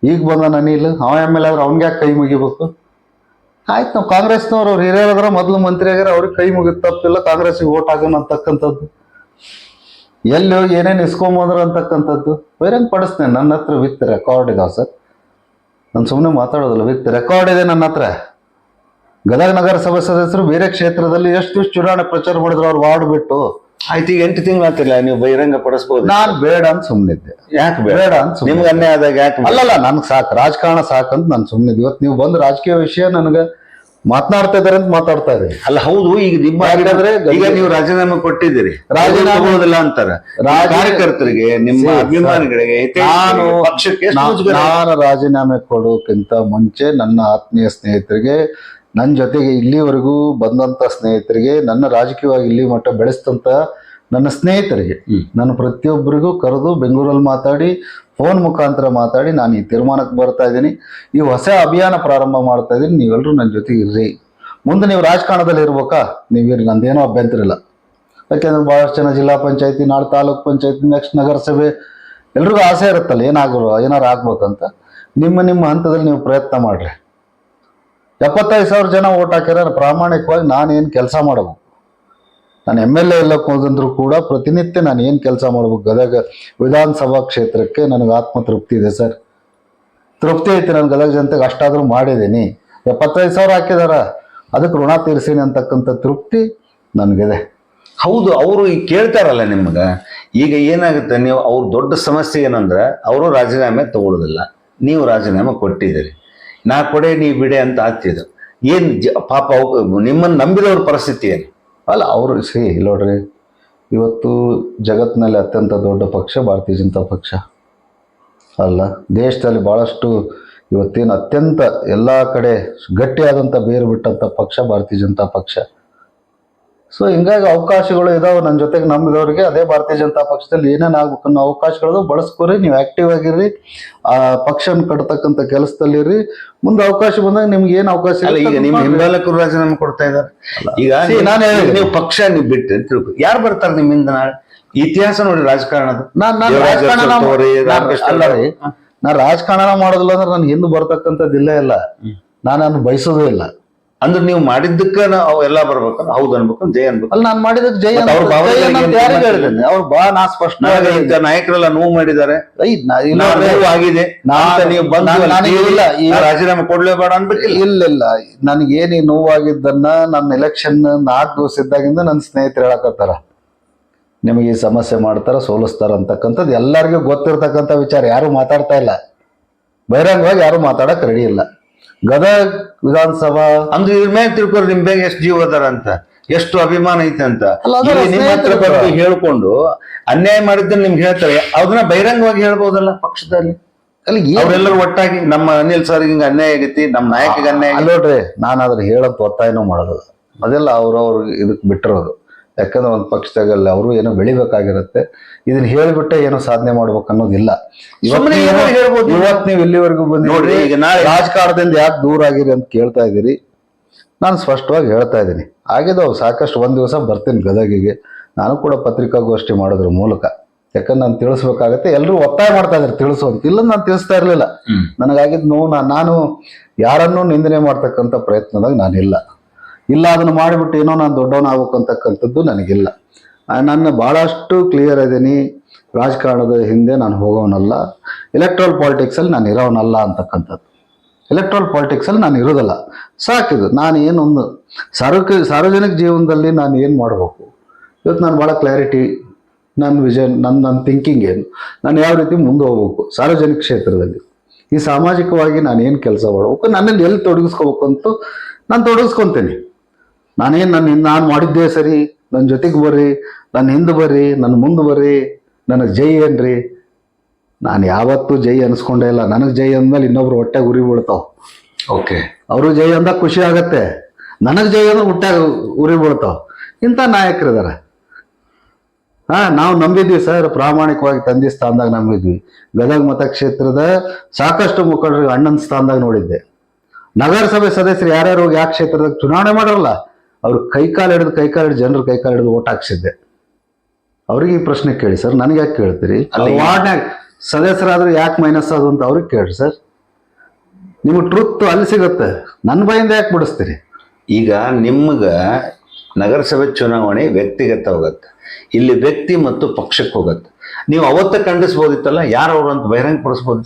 ಈಗ ಬಂದಾನ ಅನಿಲ್, ಅವ ಎಮ್ ಎಲ್ ಆದ್ರೆ ಅವ್ನಿಗೆ ಯಾಕೆ ಕೈ ಮುಗಿಬೇಕು? ಆಯ್ತು, ನಾವು ಕಾಂಗ್ರೆಸ್ನವ್ರು ಅವ್ರು ಹಿರಿಯರಾದ್ರೆ ಮೊದಲು ಮಂತ್ರಿ ಆಗ್ಯಾರ, ಅವ್ರಿಗೆ ಕೈ ಮುಗಿದು ತಪ್ಪಿಲ್ಲ, ಕಾಂಗ್ರೆಸ್ಸಿಗೆ ಓಟ್ ಹಾಕೋಣ ಅಂತಕ್ಕಂಥದ್ದು. ಎಲ್ಲಿ ಹೋಗಿ ಏನೇನು ಇಸ್ಕೊಂಬಂದ್ರು ಅಂತಕ್ಕಂಥದ್ದು ಬಹಿರಂಗ ಪಡಿಸ್ತೇನೆ. ನನ್ನ ಹತ್ರ ವಿತ್ ರೆಕಾರ್ಡ್ ಇದಾವೆ ಸರ್, ನಾನು ಸುಮ್ಮನೆ ಮಾತಾಡೋದಿಲ್ಲ, ವಿತ್ ರೆಕಾರ್ಡ್ ಇದೆ ನನ್ನ ಹತ್ರ. ಗದಗ ನಗರಸಭೆ ಸದಸ್ಯರು ಬೇರೆ ಕ್ಷೇತ್ರದಲ್ಲಿ ಎಷ್ಟು ದಿವಸ ಚುನಾವಣೆ ಪ್ರಚಾರ ಮಾಡಿದ್ರು ಅವ್ರು ವಾರ್ಡ್ ಬಿಟ್ಟು. ಆಯ್ತು, ಈಗ 8 ತಿಂಗಳು ಆಗ್ತಿಲ್ಲ, ನೀವು ಬಹಿರಂಗ ಪಡಿಸ್ಬೋದು. ನಾನ್ ಬೇಡ ಅಂತ ಸುಮ್ಮನಿದ್ದೆ. ಯಾಕೆ ಬೇಡ ಅಂತ ನಿಮ್ಗೆ ಅನ್ಯಾಯ ಆದಾಗ ಯಾಕೆ? ಅಲ್ಲಲ್ಲ, ನನ್ಗೆ ಸಾಕು, ರಾಜಕಾರಣ ಸಾಕಂತ ನಾನು ಸುಮ್ಮನಿದ್ದೆ. ಇವತ್ತು ನೀವು ಬಂದು ರಾಜಕೀಯ ವಿಷಯ ನನಗೆ ಮಾತನಾಡ್ತಾ ಇದಾರೆ ಅಂತ ಮಾತಾಡ್ತಾ ಇದ್ದೀನಿ. ಅಲ್ಲ ಹೌದು, ಈಗ ನಿಮ್ಮ ಯಾಕಂದ್ರೆ ಈಗ ನೀವು ರಾಜೀನಾಮೆ ಕೊಟ್ಟಿದ್ದೀರಿ, ರಾಜೀನಾಮೆ ತಗೊಳ್ಳೋದಿಲ್ಲ ಅಂತಾರೆ ಕಾರ್ಯಕರ್ತರಿಗೆ, ನಿಮ್ಮ ಅಭಿಮಾನಿಗಳಿಗೆ, ಪಕ್ಷಕ್ಕೆ. ನಾನು ರಾಜೀನಾಮೆ ಕೊಡೋಕ್ಕಿಂತ ಮುಂಚೆ ನನ್ನ ಆತ್ಮೀಯ ಸ್ನೇಹಿತರಿಗೆ, ನನ್ನ ಜೊತೆಗೆ ಇಲ್ಲಿವರೆಗೂ ಬಂದಂತ ಸ್ನೇಹಿತರಿಗೆ, ನನ್ನ ರಾಜಕೀಯವಾಗಿ ಇಲ್ಲಿ ಮಟ್ಟ ಬೆಳೆಸಿದಂತ ನನ್ನ ಸ್ನೇಹಿತರಿಗೆ, ನಾನು ಪ್ರತಿಯೊಬ್ಬರಿಗೂ ಕರೆದು ಬೆಂಗಳೂರಲ್ಲಿ ಮಾತಾಡಿ, ಫೋನ್ ಮುಖಾಂತರ ಮಾತಾಡಿ ನಾನು ಈ ತೀರ್ಮಾನಕ್ಕೆ ಬರ್ತಾ ಇದ್ದೀನಿ. ಈ ಹೊಸ ಅಭಿಯಾನ ಪ್ರಾರಂಭ ಮಾಡ್ತಾ ಇದ್ದೀನಿ. ನೀವೆಲ್ಲರೂ ನನ್ನ ಜೊತೆಗೆ ಇರ್ರಿ. ಮುಂದೆ ನೀವು ರಾಜಕಾರಣದಲ್ಲಿ ಇರ್ಬೇಕಾ, ನೀವಿರಿ, ನಂದೇನೋ ಅಭ್ಯಂತರ ಇಲ್ಲ. ಯಾಕೆಂದ್ರೆ ಭಾಳಷ್ಟು ಜನ ಜಿಲ್ಲಾ ಪಂಚಾಯತಿ, ನಾಳೆ ತಾಲೂಕ್ ಪಂಚಾಯತಿ, ನೆಕ್ಸ್ಟ್ ನಗರಸಭೆ, ಎಲ್ರಿಗೂ ಆಸೆ ಇರುತ್ತಲ್ಲ ಏನಾರು ಆಗ್ಬೇಕಂತ. ನಿಮ್ಮ ಹಂತದಲ್ಲಿ ನೀವು ಪ್ರಯತ್ನ ಮಾಡ್ರಿ. 75,000 ಜನ ಓಟ್ ಹಾಕ್ಯಾರ. ಪ್ರಾಮಾಣಿಕವಾಗಿ ನಾನೇನು ಕೆಲಸ ಮಾಡಬೇಕು, ನಾನು MLA ಎಲ್ಲಕ್ಕೆ ಹೋದಂದ್ರೂ ಕೂಡ ಪ್ರತಿನಿತ್ಯ ನಾನು ಏನು ಕೆಲಸ ಮಾಡ್ಬೇಕು ಗದಗ ವಿಧಾನಸಭಾ ಕ್ಷೇತ್ರಕ್ಕೆ ನನಗೆ ಆತ್ಮತೃಪ್ತಿ ಇದೆ ಸರ್. ತೃಪ್ತಿ ಐತಿ, ನಾನು ಗದಗ ಜನತೆಗೆ ಅಷ್ಟಾದರೂ ಮಾಡಿದ್ದೀನಿ. 75,000 ಹಾಕಿದಾರ, ಅದಕ್ಕೆ ಋಣ ತೀರಿಸೀನಿ ಅಂತಕ್ಕಂಥ ತೃಪ್ತಿ ನನಗಿದೆ. ಹೌದು, ಅವರು ಈಗ ಕೇಳ್ತಾರಲ್ಲ ನಿಮ್ಗೆ. ಈಗ ಏನಾಗುತ್ತೆ, ನೀವು ಅವ್ರ ದೊಡ್ಡ ಸಮಸ್ಯೆ ಏನಂದ್ರೆ ಅವರು ರಾಜೀನಾಮೆ ತಗೊಳ್ಳೋದಿಲ್ಲ, ನೀವು ರಾಜೀನಾಮೆ ಕೊಟ್ಟಿದ್ದೀರಿ. ನಾ ಕೊಡೆ ನೀ ಬಿಡೆ ಅಂತ ಆಗ್ತಿದ್ರು. ಏನು ಪಾಪ ನಿಮ್ಮನ್ನು ನಂಬಿದವ್ರ ಪರಿಸ್ಥಿತಿ ಏನು? ಅಲ್ಲ, ಅವರು ನೋಡ್ರಿ, ಇವತ್ತು ಜಗತ್ತಿನಲ್ಲಿ ಅತ್ಯಂತ ದೊಡ್ಡ ಪಕ್ಷ ಭಾರತೀಯ ಜನತಾ ಪಕ್ಷ ಅಲ್ಲ. ದೇಶದಲ್ಲಿ ಭಾಳಷ್ಟು ಇವತ್ತೇನು ಅತ್ಯಂತ ಎಲ್ಲ ಕಡೆ ಗಟ್ಟಿಯಾದಂಥ ಬೇರು ಬಿಟ್ಟಂಥ ಪಕ್ಷ ಭಾರತೀಯ ಜನತಾ ಪಕ್ಷ. ಸೊ ಹಿಂಗಾಗಿ ಅವಕಾಶಗಳು ಇದಾವೆ. ನನ್ನ ಜೊತೆಗೆ ನಂಬಿದವ್ರಿಗೆ ಅದೇ ಭಾರತೀಯ ಜನತಾ ಪಕ್ಷದಲ್ಲಿ ಏನೇನು ಆಗ್ಬೇಕನ್ನೋ ಅವಕಾಶಗಳು ಬಳಸ್ಕೊರಿ. ನೀವು ಆಕ್ಟಿವ್ ಆಗಿರ್ರಿ, ಆ ಪಕ್ಷನ ಕಟ್ತಕ್ಕಂಥ ಕೆಲಸದಲ್ಲಿರ್ರಿ. ಮುಂದೆ ಅವಕಾಶ ಬಂದಾಗ ನಿಮ್ಗೆ ಏನು ಅವಕಾಶ ಇಲ್ಲ. ಈಗ ನಿಮ್ಮ ಹಿಂಬಾಲಕರು ರಾಜೀನಾಮೆ ಕೊಡ್ತಾ ಇದ್ದಾರೆ. ಈಗ ನಾನು ನೀವು ಪಕ್ಷ ನೀವು ಬಿಟ್ಟು ತಿಳ್ಕೊ, ಯಾರು ಬರ್ತಾರೆ ನಿಮ್ಮಿಂದ ನಾಳೆ? ಇತಿಹಾಸ ನೋಡಿ ರಾಜಕಾರಣದ. ನಾ ರಾಜಕಾರಣ ಮಾಡೋದಿಲ್ಲ ಅಂದ್ರೆ ನನ್ಗೆ ಹಿಂದೆ ಬರ್ತಕ್ಕಂಥದ್ದಿಲ್ಲ ಇಲ್ಲ, ನಾನು ಬಯಸೋದು ಇಲ್ಲ. ಅಂದ್ರೆ ನೀವು ಮಾಡಿದ್ದಕ್ಕ ಎಲ್ಲ ಬರ್ಬೇಕು, ಹೌದು ಅನ್ಬೇಕು, ಜೈ ಅನ್ಬೇಕು. ಅಲ್ಲ, ನಾನು ಮಾಡಿದಕ್ಕೆ ಜೈ ಯಾರಿಗೆ ಹೇಳಿದ್ದೇನೆ? ಅವ್ರು ಬಾ, ನಾ ಸ್ಪಷ್ಟ ನಾಯಕರೆಲ್ಲ ನೋವು ಮಾಡಿದ್ದಾರೆ, ಆಗಿದೆ, ರಾಜೀನಾಮೆ ಕೊಡ್ಲೇಬೇಡ ಅನ್ಬೇಕು. ಇಲ್ಲ, ನನಗೇನು ನೋವಾಗಿದ್ದನ್ನ ನನ್ನ ಎಲೆಕ್ಷನ್ 4 ದಿವಸ ಇದ್ದಾಗಿಂದ ನನ್ನ ಸ್ನೇಹಿತರು ಹೇಳಕತ್ತಾರ, ನಿಮಗೆ ಈ ಸಮಸ್ಯೆ ಮಾಡ್ತಾರ, ಸೋಲಿಸ್ತಾರ ಅಂತಕ್ಕಂಥದ್ದು ಎಲ್ಲರಿಗೂ ಗೊತ್ತಿರ್ತಕ್ಕಂಥ ವಿಚಾರ. ಯಾರು ಮಾತಾಡ್ತಾ ಇಲ್ಲ, ಬಹಿರಂಗವಾಗಿ ಯಾರು ಮಾತಾಡಕ್ ರೆಡಿ ಇಲ್ಲ. ಗದಗ ವಿಧಾನಸಭಾ ಅಂದ್ರೆ ಇದ್ರ ಮೇಲೆ ತಿಳ್ಕೊರಿ, ನಿಮ್ ಬೇಗ ಎಷ್ಟು ಜೀವ ಅದಾರ ಅಂತ, ಎಷ್ಟು ಅಭಿಮಾನ ಐತೆ ಅಂತ. ನಿಮ್ಮ ಹತ್ರ ಬಂದು ಹೇಳ್ಕೊಂಡು ಅನ್ಯಾಯ ಮಾಡಿದ್ದನ್ನ ನಿಮ್ಗೆ ಹೇಳ್ತಾರೆ, ಅದನ್ನ ಬಹಿರಂಗವಾಗಿ ಹೇಳ್ಬೋದಲ್ಲ ಪಕ್ಷದಲ್ಲಿ. ಅಲ್ಲಿ ಅವರೆಲ್ಲರೂ ಒಟ್ಟಾಗಿ ನಮ್ಮ ಅನಿಲ್ ಸರ್ ಹಿಂಗ ಅನ್ಯಾಯ ಆಗೈತಿ, ನಮ್ಮ ನಾಯಕಿಗೆ ಅನ್ಯಾಯ. ನೋಡ್ರಿ, ನಾನು ಅದ್ರ ಹೇಳಕ್ ಒತ್ತಾಯನೂ ಮಾಡೋದಿಲ್ಲ, ಅದೆಲ್ಲ ಅವ್ರವ್ರು ಇದಕ್ ಬಿಟ್ಟಿರೋದು. ಯಾಕಂದ್ರೆ ಒಂದು ಪಕ್ಷದಾಗಲ್ಲ ಅವರು ಏನೋ ಬೆಳಿಬೇಕಾಗಿರುತ್ತೆ. ಇದನ್ನ ಹೇಳ್ಬಿಟ್ಟೆ ಏನೋ ಸಾಧನೆ ಮಾಡ್ಬೇಕು ಅನ್ನೋದಿಲ್ಲ. ಇವತ್ತು ನೀವು ಇಲ್ಲಿವರೆಗೂ ಬಂದಿರಿ, ರಾಜಕಾರಣದಿಂದ ಯಾಕೆ ದೂರ ಆಗಿರಿ ಅಂತ ಕೇಳ್ತಾ ಇದ್ದೀರಿ. ನಾನು ಸ್ಪಷ್ಟವಾಗಿ ಹೇಳ್ತಾ ಇದ್ದೀನಿ, ಆಗಿದಾವ್ ಸಾಕಷ್ಟು. ಒಂದ್ ದಿವಸ ಬರ್ತೀನಿ ಗದಗಿಗೆ, ನಾನು ಕೂಡ ಪತ್ರಿಕಾಗೋಷ್ಠಿ ಮಾಡೋದ್ರ ಮೂಲಕ. ಯಾಕಂದ್ರೆ ನಾನು ತಿಳಿಸ್ಬೇಕಾಗತ್ತೆ. ಎಲ್ಲರೂ ಒತ್ತಾಯ ಮಾಡ್ತಾ ಇದ್ದಾರೆ ತಿಳಿಸುವಂತ, ಇಲ್ಲ ನಾನು ತಿಳಿಸ್ತಾ ಇರ್ಲಿಲ್ಲ. ನನಗಾಗಿದ್ದು ನೋವು, ನಾನು ಯಾರನ್ನೂ ನಿಂದನೆ ಮಾಡ್ತಕ್ಕಂಥ ಪ್ರಯತ್ನದಾಗ ನಾನಿಲ್ಲ. ಅದನ್ನು ಮಾಡಿಬಿಟ್ಟು ಏನೋ ನಾನು ದೊಡ್ಡವನ ಆಗ್ಬೇಕಂತಕ್ಕಂಥದ್ದು ನನಗಿಲ್ಲ. ನಾನು ಭಾಳಷ್ಟು ಕ್ಲಿಯರ್ ಇದ್ದೀನಿ, ರಾಜಕಾರಣದ ಹಿಂದೆ ನಾನು ಹೋಗೋನಲ್ಲ, ಎಲೆಕ್ಟ್ರಲ್ ಪಾಲಿಟಿಕ್ಸಲ್ಲಿ ನಾನು ಇರೋನಲ್ಲ ಅಂತಕ್ಕಂಥದ್ದು. ಎಲೆಕ್ಟ್ರಲ್ ಪಾಲಿಟಿಕ್ಸಲ್ಲಿ ನಾನು ಇರೋದಲ್ಲ, ಸಾಕಿದು. ನಾನು ಏನೊಂದು ಸಾರ್ವಜನಿಕ ಜೀವನದಲ್ಲಿ ನಾನು ಏನು ಮಾಡಬೇಕು ಇವತ್ತು ನಾನು ಭಾಳ ಕ್ಲಾರಿಟಿ, ನನ್ನ ವಿಷನ್, ನನ್ನ ಥಿಂಕಿಂಗ್ ಏನು, ನಾನು ಯಾವ ರೀತಿ ಮುಂದೆ ಹೋಗ್ಬೇಕು ಸಾರ್ವಜನಿಕ ಕ್ಷೇತ್ರದಲ್ಲಿ, ಈ ಸಾಮಾಜಿಕವಾಗಿ ನಾನು ಏನು ಕೆಲಸ ಮಾಡಬೇಕು, ನನ್ನಲ್ಲಿ ಎಲ್ಲಿ ತೊಡಗಿಸ್ಕೋಬೇಕು ಅಂತ ನಾನು ತೊಡಗಿಸ್ಕೊತೀನಿ. ನಾನು ಮಾಡಿದ್ದೇ ಸರಿ, ನನ್ನ ಜೊತೆಗೆ ಬರ್ರಿ, ನನ್ನ ಹಿಂದೆ ಬರ್ರಿ, ನನ್ನ ಮುಂದೆ ಬರ್ರಿ, ನನಗೆ ಜೈ ಏನ್ರಿ. ನಾನು ಯಾವತ್ತೂ ಜೈ ಅನ್ಸ್ಕೊಂಡೇ ಇಲ್ಲ. ನನಗೆ ಜೈ ಅಂದ್ಮೇಲೆ ಇನ್ನೊಬ್ರು ಹೊಟ್ಟೆ ಉರಿ ಬೀಳ್ತಾವ. ಓಕೆ, ಅವರು ಜೈ ಅಂದಾಗ ಖುಷಿ ಆಗತ್ತೆ, ನನಗೆ ಜೈ ಅಂದ್ರೆ ಹೊಟ್ಟೆಗೆ ಉರಿ ಬೀಳ್ತಾವ. ಇಂಥ ನಾಯಕರಿದ್ದಾರೆ. ನಾವು ನಂಬಿದ್ವಿ ಸರ್, ಪ್ರಾಮಾಣಿಕವಾಗಿ ತಂದೆ ಸ್ಥಾನದಾಗ ನಂಬಿದ್ವಿ. ಗದಗ ಮತಕ್ಷೇತ್ರದ ಸಾಕಷ್ಟು ಮುಖಂಡರಿಗೆ ಅಣ್ಣನ ಸ್ಥಾನದಾಗ ನೋಡಿದ್ದೆ. ನಗರಸಭೆ ಸದಸ್ಯರು ಯಾರ್ಯಾರು ಹೋಗಿ ಯಾವ ಕ್ಷೇತ್ರದಾಗ ಚುನಾವಣೆ ಮಾಡರಲ್ಲ, ಅವ್ರು ಕೈಕಾಲು ಹಿಡಿದು ಜನರು ಕೈಕಾಲು ಹಿಡಿದು ಓಟ್ ಹಾಕ್ಸಿದ್ದೆ. ಅವ್ರಿಗೆ ಈ ಪ್ರಶ್ನೆ ಕೇಳಿ ಸರ್, ನನಗೆ ಯಾಕೆ ಕೇಳ್ತೀರಿ? ಅಲ್ಲ, ವಾರ್ಡ್ನಾಗ ಸದಸ್ಯರಾದ್ರೆ ಯಾಕೆ ಮೈನಸ್ ಅದು ಅಂತ ಅವ್ರಿಗೆ ಕೇಳ್ರಿ ಸರ್. ನಿಮಗೆ ಟ್ರೂತ್ ಅಲ್ಲಿ ಸಿಗುತ್ತೆ, ನನ್ನ ಬಾಯಿಂದ ಯಾಕೆ ಬಿಡಿಸ್ತೀರಿ? ಈಗ ನಿಮ್ಗೆ ನಗರಸಭೆ ಚುನಾವಣೆ ವ್ಯಕ್ತಿಗತ ಹೋಗುತ್ತೆ, ಇಲ್ಲಿ ವ್ಯಕ್ತಿ ಮತ್ತು ಪಕ್ಷಕ್ಕೆ ಹೋಗುತ್ತೆ. ನೀವು ಅವತ್ತ ಖಂಡಿಸ್ಬೋದಿತ್ತಲ್ಲ, ಯಾರವ್ರು ಅಂತ ಬಹಿರಂಗ ಪಡಿಸ್ಬೋದು.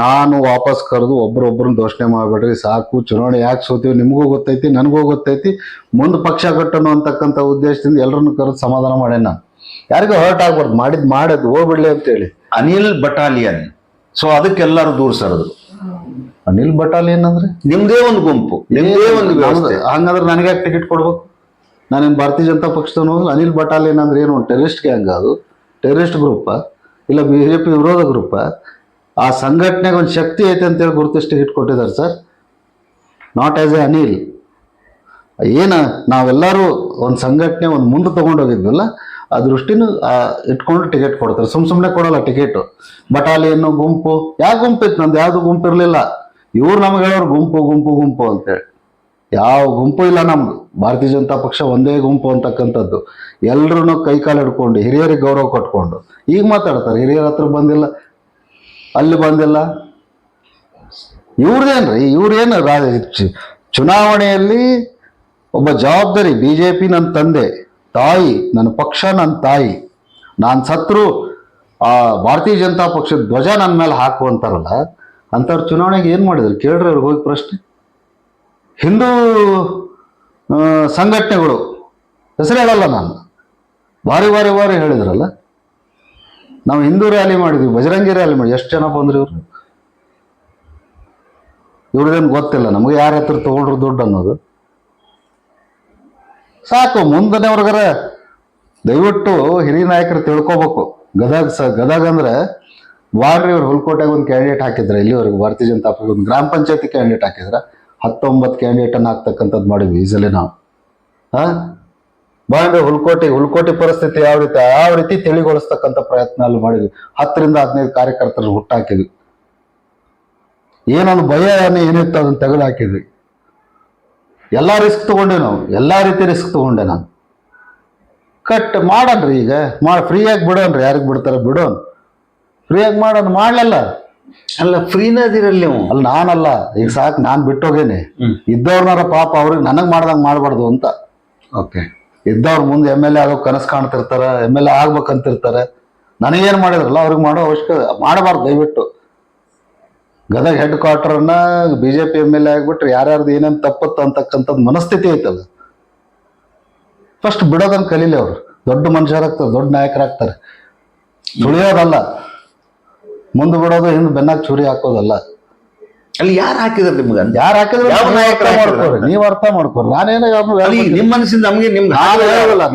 ನಾನು ವಾಪಸ್ ಕರೆದು ಒಬ್ರೊಬ್ರನ್ನ ದೋಷಣೆ ಮಾಡ್ಬೇಡ್ರಿ ಸಾಕು, ಚುನಾವಣೆ ಯಾಕೆ ಸೋತೀವಿ ನಿಮಗೂ ಗೊತ್ತೈತಿ ನನಗೂ ಗೊತ್ತೈತಿ, ಮುಂದೆ ಪಕ್ಷ ಕಟ್ಟೋಣ ಅಂತಕ್ಕಂಥ ಉದ್ದೇಶದಿಂದ ಎಲ್ಲರನ್ನು ಕರೆದು ಸಮಾಧಾನ ಮಾಡೇನ ನಾನು. ಯಾರಿಗೂ ಹರ್ಟ್ ಆಗ್ಬಾರ್ದು, ಮಾಡಿದ್ದು ಹೋಗ್ಬಿಡ್ಲಿ ಅಂತೇಳಿ. ಅನಿಲ್ ಬಟಾಲಿಯನ್, ಸೊ ಅದಕ್ಕೆಲ್ಲರೂ ದೂರ ಸರಿದ್ರು. ಅನಿಲ್ ಬಟಾಲಿಯನ್ ಅಂದ್ರೆ ನಿಮ್ದೇ ಒಂದು ಗುಂಪು, ನಿಮ್ದೇ ಒಂದು ವ್ಯವಸ್ಥೆ. ಹಂಗಂದ್ರೆ ನನಗೆ ಯಾಕೆ ಟಿಕೆಟ್ ಕೊಡ್ಬೇಕು? ನಾನೇನು ಭಾರತೀಯ ಜನತಾ ಪಕ್ಷದವನು? ಅನಿಲ್ ಬಟಾಲಿಯನ್ ಅಂದ್ರೆ ಏನು, ಟೆರರಿಸ್ಟ್ ಗ್ಯಾಂಗ್? ಅದು ಟೆರರಿಸ್ಟ್ ಗ್ರೂಪ ಇಲ್ಲ BJP ವಿರೋಧ ಗ್ರೂಪ? ಆ ಸಂಘಟನೆಗೆ ಒಂದು ಶಕ್ತಿ ಐತೆ ಅಂತೇಳಿ ಗುರುತಿಸಿ ಟಿಕೆಟ್ ಕೊಟ್ಟಿದ್ದಾರೆ sir, not as A Anil. ಏನು ನಾವೆಲ್ಲರೂ ಒಂದು ಸಂಘಟನೆ ಒಂದು ಮುಂದೆ ತೊಗೊಂಡೋಗಿದ್ವಲ್ಲ, ಆ ದೃಷ್ಟಿನೂ ಇಟ್ಕೊಂಡು ಟಿಕೆಟ್ ಕೊಡ್ತಾರೆ. ಸುಮ್ಮನೆ ಕೊಡಲ್ಲ ಟಿಕೆಟು. ಬಟಾಲಿಯನ್ನು ಗುಂಪು, ಯಾವ ಗುಂಪು ಇತ್ತು? ನಂದು ಯಾವುದು ಗುಂಪು ಇರಲಿಲ್ಲ. ಇವ್ರು ನಮ್ಗೆ ಹೇಳೋರು ಗುಂಪು ಗುಂಪು ಗುಂಪು ಅಂತೇಳಿ. ಯಾವ ಗುಂಪು ಇಲ್ಲ ನಮ್ದು. ಭಾರತೀಯ ಜನತಾ ಪಕ್ಷ ಒಂದೇ ಗುಂಪು ಅಂತಕ್ಕಂಥದ್ದು. ಎಲ್ರೂ ಕೈಕಾಲು ಹಿಡ್ಕೊಂಡು ಹಿರಿಯರಿಗೆ ಗೌರವ ಕೊಟ್ಕೊಂಡು ಈಗ ಮಾತಾಡ್ತಾರೆ. ಹಿರಿಯರ ಹತ್ರ ಬಂದಿಲ್ಲ, ಅಲ್ಲಿ ಬಂದಿಲ್ಲ. ಇವ್ರದೇನ್ರಿ, ಇವ್ರೇನು ಚುನಾವಣೆಯಲ್ಲಿ ಒಬ್ಬ ಜವಾಬ್ದಾರಿ BJP ನನ್ನ ತಂದೆ ತಾಯಿ, ನನ್ನ ಪಕ್ಷ ನನ್ನ ತಾಯಿ, ನಾನು ಸತ್ರು ಆ ಭಾರತೀಯ ಜನತಾ ಪಕ್ಷದ ಧ್ವಜ ನನ್ನ ಮೇಲೆ ಹಾಕುವಂತಾರಲ್ಲ ಅಂಥವ್ರು ಚುನಾವಣೆಗೆ ಏನು ಮಾಡಿದ್ರು ಕೇಳ್ರಿ ಅವ್ರಿಗೆ ಹೋಗಿ ಪ್ರಶ್ನೆ. ಹಿಂದೂ ಸಂಘಟನೆಗಳು ಹೆಸರು ಹೇಳಲ್ಲ ನಾನು, ಬಾರಿ ಬಾರಿ ಬಾರಿ ಹೇಳಿದ್ರಲ್ಲ. ನಾವು ಹಿಂದೂ ರ್ಯಾಲಿ ಮಾಡಿದ್ವಿ, ಬಜರಂಗಿ ರ್ಯಾಲಿ ಮಾಡಿ, ಎಷ್ಟು ಜನ ಬಂದ್ರಿ ಇವರು? ಇವ್ರದ್ದೇನು ಗೊತ್ತಿಲ್ಲ ನಮಗೆ ಯಾರ ಹತ್ರ ತಗೊಂಡ್ರು ದುಡ್ಡು ಅನ್ನೋದು. ಸಾಕು, ಮುಂದನೆಯವ್ರಿಗಾರ ದಯವಿಟ್ಟು ಹಿರಿಯ ನಾಯಕರು ತಿಳ್ಕೊಬೇಕು. ಗದಗ ಅಂದ್ರೆ ವಾರ್ಡ್ರಿ ಇವ್ರು ಹುಲ್ಕೋಟೆಗೆ ಒಂದು ಕ್ಯಾಂಡಿಡೇಟ್ ಹಾಕಿದ್ರೆ, ಇಲ್ಲಿವರೆಗೂ ಭಾರತೀಯ ಜನತಾ ಪಕ್ಷ ಒಂದು ಗ್ರಾಮ ಪಂಚಾಯತಿ ಕ್ಯಾಂಡಿಡೇಟ್ ಹಾಕಿದ್ರೆ 19 ಕ್ಯಾಂಡಿಡೇಟನ್ನು ಹಾಕ್ತಕ್ಕಂಥದ್ದು ಮಾಡಿದ್ವಿ ಈ ಸಲ ನಾವು. ಬಾಂಡ್ರೆ ಹುಲ್ಕೋಟೆ ಪರಿಸ್ಥಿತಿ ಯಾವ ರೀತಿ ತಿಳಿಗೊಳಿಸ್ತಕ್ಕಂಥ ಪ್ರಯತ್ನ ಅಲ್ಲಿ ಮಾಡಿದ್ವಿ. 10 ರಿಂದ 15 ಕಾರ್ಯಕರ್ತರು ಹುಟ್ಟಾಕಿದ್ವಿ. ಏನೊಂದು ಭಯ ಏನಿತ್ತು ಅದನ್ನ ತೆಗೆದು ಹಾಕಿದ್ವಿ. ಎಲ್ಲ ರಿಸ್ಕ್ ತಗೊಂಡೆ ನಾವು, ಎಲ್ಲ ರೀತಿ ರಿಸ್ಕ್ ತಗೊಂಡೆ ನಾನು. ಮಾಡನ್ರಿ ಈಗ ಫ್ರೀಯಾಗಿ ಬಿಡೋನ್ರಿ, ಯಾರಿಗೆ ಬಿಡ್ತಾರೆ ಬಿಡೋನ್, ಫ್ರೀಯಾಗಿ ಮಾಡೋಣ. ಮಾಡ್ಲಲ್ಲ, ಅಲ್ಲ ಫ್ರೀನಾದಿರಲ್ಲಿ ನೀವು. ಅಲ್ಲ ನಾನಲ್ಲ, ಈಗ ಸಾಕು ನಾನು ಬಿಟ್ಟೋಗೇನೆ. ಇದ್ದವ್ರನ್ನಾರ ಪಾಪ ಅವ್ರಿಗೆ ನನಗೆ ಮಾಡ್ದಂಗೆ ಮಾಡಬಾರ್ದು ಅಂತ. ಓಕೆ, ಇದ್ದವ್ರ ಮುಂದೆ MLA ಆಗೋ ಕನಸು ಕಾಣ್ತಿರ್ತಾರೆ, MLA ಆಗ್ಬೇಕಂತಿರ್ತಾರೆ. ನನಗೇನು ಮಾಡಿದ್ರಲ್ಲ ಅವ್ರಿಗೆ ಮಾಡೋ ಅವಶ್ಯಕತೆ ಮಾಡಬಾರ್ದು. ದಯವಿಟ್ಟು ಗದಗ ಹೆಡ್ ಕ್ವಾರ್ಟರ್ನ BJP MLA ಆಗ್ಬಿಟ್ರೆ ಯಾರ್ಯಾರ್ದು ಏನೇನು ತಪ್ಪತ್ತು ಅಂತಕ್ಕಂಥದ್ದು ಮನಸ್ಥಿತಿ ಐತಲ್ಲ, ಫಸ್ಟ್ ಬಿಡೋದನ್ನ ಕಲೀಲಿ. ಅವರು ದೊಡ್ಡ ಮನುಷ್ಯರಾಗ್ತಾರೆ, ದೊಡ್ಡ ನಾಯಕರಾಗ್ತಾರೆ. ಸುಳಿಯೋದಲ್ಲ, ಮುಂದೆ ಬಿಡೋದು, ಹಿಂದೆ ಬೆನ್ನಾಗ ಚೂರಿ ಹಾಕೋದಲ್ಲ. ಅಲ್ಲಿ ಯಾರು ಹಾಕಿದ್ರು ನಿಮ್ಗೆ? ಯಾರು ಹಾಕಿದ್ರೆ ನೀವು ಅರ್ಥ ಮಾಡ್ಕೊರಿ. ನಾನೇನು ನಿಮ್ಮ ಮನಸ್ಸಿಂದ ನಮ್ಗೆ ನಿಮ್ಗೆ ನಾನು ಹೇಳೋದಿಲ್ಲ.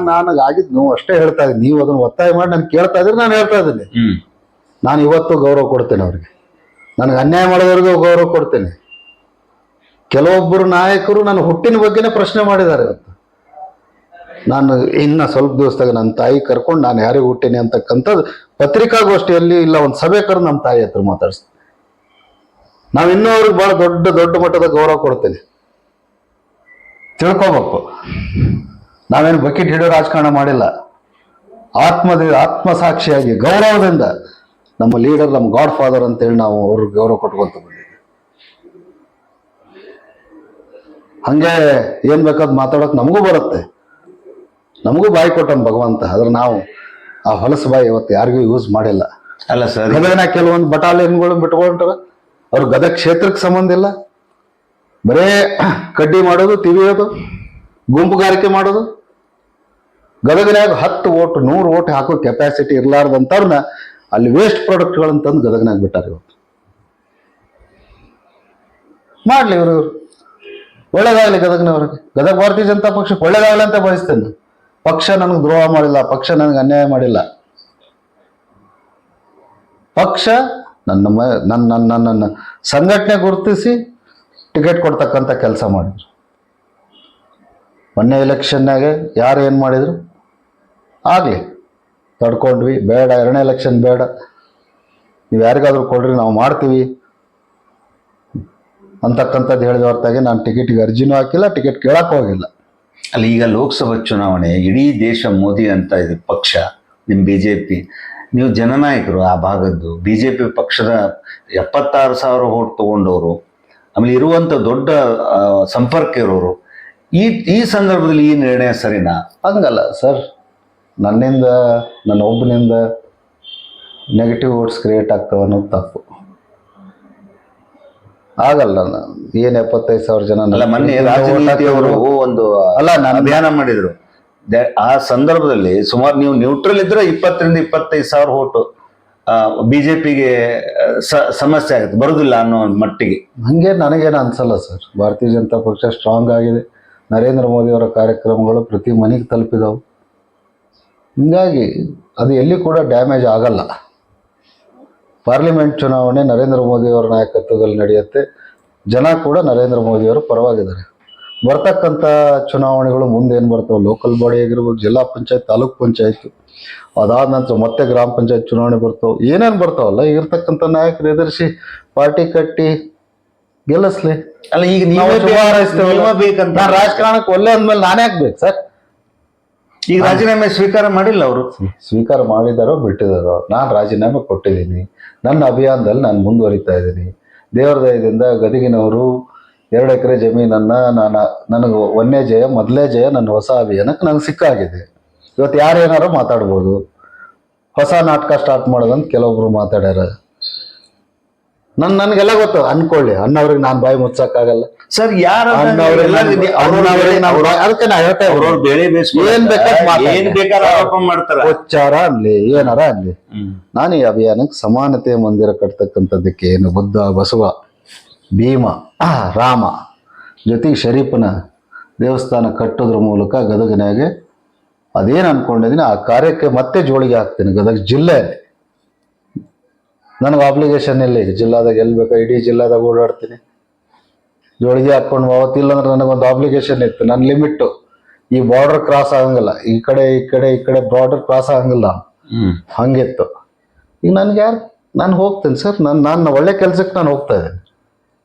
ನನಗೆ ಆಗಿದ್ದು ನೀವು ಅಷ್ಟೇ ಹೇಳ್ತಾ ಇದ್ದೀನಿ. ನೀವು ಅದನ್ನ ಒತ್ತಾಯ ಮಾಡಿ ನಾನು ಕೇಳ್ತಾ ಇದ್ರೆ ನಾನು ಹೇಳ್ತಾ ಇದ್ದೀನಿ. ನಾನು ಇವತ್ತು ಗೌರವ ಕೊಡ್ತೇನೆ ಅವ್ರಿಗೆ. ನನಗೆ ಅನ್ಯಾಯ ಮಾಡೋದವ್ರಿಗೂ ಗೌರವ ಕೊಡ್ತೇನೆ. ಕೆಲವೊಬ್ಬರು ನಾಯಕರು ನನ್ನ ಹುಟ್ಟಿನ ಬಗ್ಗೆನೇ ಪ್ರಶ್ನೆ ಮಾಡಿದ್ದಾರೆ ಇವತ್ತು. ನಾನು ಇನ್ನು ಸ್ವಲ್ಪ ದಿವಸದಾಗ ನನ್ನ ತಾಯಿ ಕರ್ಕೊಂಡು ನಾನು ಯಾರಿಗೆ ಹುಟ್ಟೇನೆ ಅಂತಕ್ಕಂಥದ್ದು ಪತ್ರಿಕಾಗೋಷ್ಠಿಯಲ್ಲಿ ಇಲ್ಲ ಒಂದು ಸಭೆ ಕರೆದು ನಮ್ಮ ತಾಯಿ ಹತ್ರ ಮಾತಾಡಿಸ್ತೀನಿ. ನಾವು ಇನ್ನೂ ಅವ್ರಿಗೆ ಭಾಳ ದೊಡ್ಡ ಮಟ್ಟದ ಗೌರವ ಕೊಡ್ತೇನೆ. ತಿಳ್ಕೊಬೇಕು, ನಾವೇನು ಬಕೆಟ್ ಹಿಡಿಯೋ ರಾಜಕಾರಣ ಮಾಡಿಲ್ಲ. ಆತ್ಮಸಾಕ್ಷಿಯಾಗಿ ಗೌರವದಿಂದ ನಮ್ಮ ಲೀಡರ್, ನಮ್ಮ ಗಾಡ್ ಫಾದರ್ ಅಂತೇಳಿ ನಾವು ಅವ್ರಿಗೆ ಗೌರವ ಕೊಟ್ಕೊಂತ ಬಂದಿದ್ದೀವಿ. ಹಂಗೆ ಏನ್ ಬೇಕಾದ್ ಮಾತಾಡೋಕೆ ನಮಗೂ ಬರುತ್ತೆ, ನಮಗೂ ಬಾಯಿ ಕೊಟ್ಟನ್ ಭಗವಂತ. ಆದ್ರೆ ನಾವು ಆ ಹೊಲಸು ಬಾಯಿ ಇವತ್ತು ಯಾರಿಗೂ ಯೂಸ್ ಮಾಡಿಲ್ಲ. ಅಲ್ಲ ಸರ್, ಗದಗನ ಕೆಲವೊಂದು ಬಟಾಲಿಯನ್ಗಳು ಬಿಟ್ಕೊಂಡ್ರ ಅವ್ರು ಗದಗ ಕ್ಷೇತ್ರಕ್ಕೆ ಸಂಬಂಧ ಇಲ್ಲ. ಬರೇ ಕಡ್ಡಿ ಮಾಡೋದು, ತಿವಿಯೋದು, ಗುಂಪುಗಾರಿಕೆ ಮಾಡೋದು. ಗದಗನಾಗ 10 ಓಟ್ 100 ಓಟ್ ಹಾಕೋ ಕೆಪಾಸಿಟಿ ಇರ್ಲಾರ್ದಂತವ್ರನ್ನ ಅಲ್ಲಿ ವೇಸ್ಟ್ ಪ್ರಾಡಕ್ಟ್ಗಳನ್ನ ತಂದು ಗದಗನಾಗ ಬಿಟ್ಟಾರೆ. ಇವತ್ತು ಮಾಡ್ಲಿ ಇವರು, ಒಳ್ಳೇದಾಗಲಿ ಗದಗನವ್ರಿಗೆ. ಗದಗ ಭಾರತೀಯ ಜನತಾ ಪಕ್ಷಕ್ಕೆ ಒಳ್ಳೇದಾಗಲಿ ಅಂತ ಬಯಸ್ತೇನೆ. ಪಕ್ಷ ನನಗೆ ದ್ರೋಹ ಮಾಡಿಲ್ಲ, ಪಕ್ಷ ನನಗೆ ಅನ್ಯಾಯ ಮಾಡಿಲ್ಲ. ಪಕ್ಷ ನನ್ನ ಸಂಘಟನೆ ಗುರುತಿಸಿ ಟಿಕೆಟ್ ಕೊಡ್ತಕ್ಕಂಥ ಕೆಲಸ ಮಾಡಿದ್ರು. ಮೊನ್ನೆ ಎಲೆಕ್ಷನ್ನಾಗ ಯಾರು ಏನು ಮಾಡಿದ್ರು ಆಗಲಿ, ತಡ್ಕೊಂಡ್ವಿ. ಬೇಡ, 2ನೇ ಎಲೆಕ್ಷನ್ ಬೇಡ, ನೀವು ಯಾರಿಗಾದ್ರೂ ಕೊಡ್ರಿ, ನಾವು ಮಾಡ್ತೀವಿ ಅಂತಕ್ಕಂಥದ್ದು ಹೇಳಿದ ಹೊರತಾಗಿ ನಾನು ಟಿಕೆಟ್ಗೆ ಅರ್ಜಿನೂ ಹಾಕಿಲ್ಲ, ಟಿಕೆಟ್ ಕೇಳಕ್ಕೆ ಹೋಗಿಲ್ಲ. ಅಲ್ಲಿ ಈಗ ಲೋಕಸಭಾ ಚುನಾವಣೆ, ಇಡೀ ದೇಶ ಮೋದಿ ಅಂತ ಇದೆ ಪಕ್ಷ. ನಿಮ್ಮ BJP, ನೀವು ಜನನಾಯಕರು ಆ ಭಾಗದ್ದು. BJP ಪಕ್ಷದ 76,000 ವೋಟ್ ತಗೊಂಡವರು, ಆಮೇಲೆ ಇರುವಂಥ ದೊಡ್ಡ ಸಂಪರ್ಕ ಇರೋರು, ಈ ಸಂದರ್ಭದಲ್ಲಿ ಈ ನಿರ್ಣಯ ಸರಿನಾ? ಹಂಗಲ್ಲ ಸರ್, ನನ್ನ ಒಬ್ಬನಿಂದ ನೆಗೆಟಿವ್ ವೋಟ್ಸ್ ಕ್ರಿಯೇಟ್ ಆಗ್ತಾವ ಅನ್ನೋದು ತಪ್ಪು. ಆಗಲ್ಲ. ಏನು 75,000 ಜನ ಅಲ್ಲ, ಮೊನ್ನೆ ರಾಜನೀತಿಯವರು ಒಂದು ಅಭಿಯಾನ ಮಾಡಿದ್ರು. ಆ ಸಂದರ್ಭದಲ್ಲಿ ಸುಮಾರು ನೀವು ನ್ಯೂಟ್ರಲ್ ಇದ್ರೆ 20,000-25,000 ವೋಟ್ BJPಗೆ ಸಮಸ್ಯೆ ಆಗುತ್ತೆ, ಬರುದಿಲ್ಲ ಅನ್ನೋ ಮಟ್ಟಿಗೆ. ಹಂಗೆ ನನಗೇನು ಅನ್ಸಲ್ಲ ಸರ್. ಭಾರತೀಯ ಜನತಾ ಪಕ್ಷ ಸ್ಟ್ರಾಂಗ್ ಆಗಿದೆ. ನರೇಂದ್ರ ಮೋದಿಯವರ ಕಾರ್ಯಕ್ರಮಗಳು ಪ್ರತಿ ಮನೆಗೆ ತಲುಪಿದವು. ಹಿಂಗಾಗಿ ಅದು ಎಲ್ಲಿ ಕೂಡ ಡ್ಯಾಮೇಜ್ ಆಗಲ್ಲ. ಪಾರ್ಲಿಮೆಂಟ್ ಚುನಾವಣೆ ನರೇಂದ್ರ ಮೋದಿಯವರ ನಾಯಕತ್ವದಲ್ಲಿ ನಡೆಯುತ್ತೆ. ಜನ ಕೂಡ ನರೇಂದ್ರ ಮೋದಿಯವರು ಪರವಾಗಿದ್ದಾರೆ. ಬರ್ತಕ್ಕಂಥ ಚುನಾವಣೆಗಳು ಮುಂದೆ ಏನು ಬರ್ತಾವೆ, ಲೋಕಲ್ ಬಾಡಿ ಆಗಿರ್ಬೋದು, ಜಿಲ್ಲಾ ಪಂಚಾಯತ್, ತಾಲೂಕ್ ಪಂಚಾಯತ್, ಅದಾದ ನಂತರ ಮತ್ತೆ ಗ್ರಾಮ ಪಂಚಾಯತ್ ಚುನಾವಣೆ ಬರ್ತಾವೆ. ಏನೇನು ಬರ್ತಾವಲ್ಲ, ಇರ್ತಕ್ಕಂಥ ನಾಯಕರು ಎದುರಿಸಿ ಪಾರ್ಟಿ ಕಟ್ಟಿ ಗೆಲ್ಲಿಸ್ಲಿ. ಅಲ್ಲ, ಈಗ ಬೇಕಂತ ರಾಜಕಾರಣಕ್ಕೆ ಒಳ್ಳೆ ಅಂದ್ಮೇಲೆ ನಾನೇ ಆಗ್ಬೇಕು ಸರ್. ಈಗ ರಾಜೀನಾಮೆ ಸ್ವೀಕಾರ ಮಾಡಿಲ್ಲ ಅವರು. ಸ್ವೀಕಾರ ಮಾಡಿದಾರೋ ಬಿಟ್ಟಿದಾರೋ, ನಾನು ರಾಜೀನಾಮೆ ಕೊಟ್ಟಿದ್ದೀನಿ. ನನ್ನ ಅಭಿಯಾನದಲ್ಲಿ ನಾನು ಮುಂದುವರಿತಾ ಇದ್ದೀನಿ. ದೇವರ ದಯದಿಂದ ಗದಗಿನವರು 2 ಎಕರೆ ಜಮೀನನ್ನು ನನಗೆ ಮೊದಲೇ ಜಯ ನನ್ನ ಹೊಸ ಅಭಿಯಾನಕ್ಕೆ ನನಗೆ ಸಿಕ್ಕಾಗಿದೆ. ಇವತ್ತು ಯಾರೇನಾರು ಮಾತಾಡ್ಬೋದು. ಹೊಸ ನಾಟಕ ಸ್ಟಾರ್ಟ್ ಮಾಡೋದಂತ ಕೆಲವೊಬ್ರು ಮಾತಾಡ್ಯಾರ. ನನಗೆಲ್ಲ ಗೊತ್ತು, ಅನ್ಕೊಳ್ಳಿ. ಅಣ್ಣವ್ರಿಗೆ ನಾನು ಬಾಯಿ ಮುಚ್ಚಕ್ಕಾಗಲ್ಲ ಸರ್. ಯಾರು ಉಚ್ಚಾರ ಅನ್ಲಿ, ಏನಾರ ಅನ್ಲಿ, ನಾನು ಈ ಅಭಿಯಾನಕ್ಕೆ ಸಮಾನತೆಯ ಮಂದಿರ ಕಟ್ತಕ್ಕಂಥದ್ದಕ್ಕೆ ಏನು ಬುದ್ಧ, ಬಸವ, ಭೀಮ, ರಾಮ ಜೊತೆಗೆ ಶರೀಫನ ದೇವಸ್ಥಾನ ಕಟ್ಟೋದ್ರ ಮೂಲಕ ಗದಗಿನಾಗೆ ಅದೇನು ಅನ್ಕೊಂಡಿದ್ದೀನಿ ಆ ಕಾರ್ಯಕ್ಕೆ ಮತ್ತೆ ಜೋಳಿಗೆ ಹಾಕ್ತೀನಿ. ಗದಗ ಜಿಲ್ಲೆಯಲ್ಲಿ ನನಗೆ ಆಬ್ಲಿಗೇಷನ್ ಇಲ್ಲ. ಈಗ ಜಿಲ್ಲಾದಾಗ ಎಲ್ಲಿ ಬೇಕಾ ಇಡೀ ಜಿಲ್ಲಾದಾಗ ಓಡಾಡ್ತೀನಿ. ಜೋಳಿಗೆ ಹಾಕ್ಕೊಂಡು ಅವತ್ತಿಲ್ಲ ಅಂದ್ರೆ ನನಗೊಂದು ಆಬ್ಲಿಗೇಷನ್ ಇತ್ತು. ನನ್ನ ಲಿಮಿಟ್ಟು ಈ ಬಾರ್ಡರ್ ಕ್ರಾಸ್ ಆಗಂಗಿಲ್ಲ. ಈ ಕಡೆ ಬಾರ್ಡರ್ ಕ್ರಾಸ್ ಆಗಂಗಿಲ್ಲ. ಹಂಗಿತ್ತು. ಈಗ ನಾನು ಹೋಗ್ತೀನಿ ಸರ್. ನಾನು ಒಳ್ಳೆ ಕೆಲ್ಸಕ್ಕೆ ನಾನು ಹೋಗ್ತಾ ಇದ್ದೀನಿ.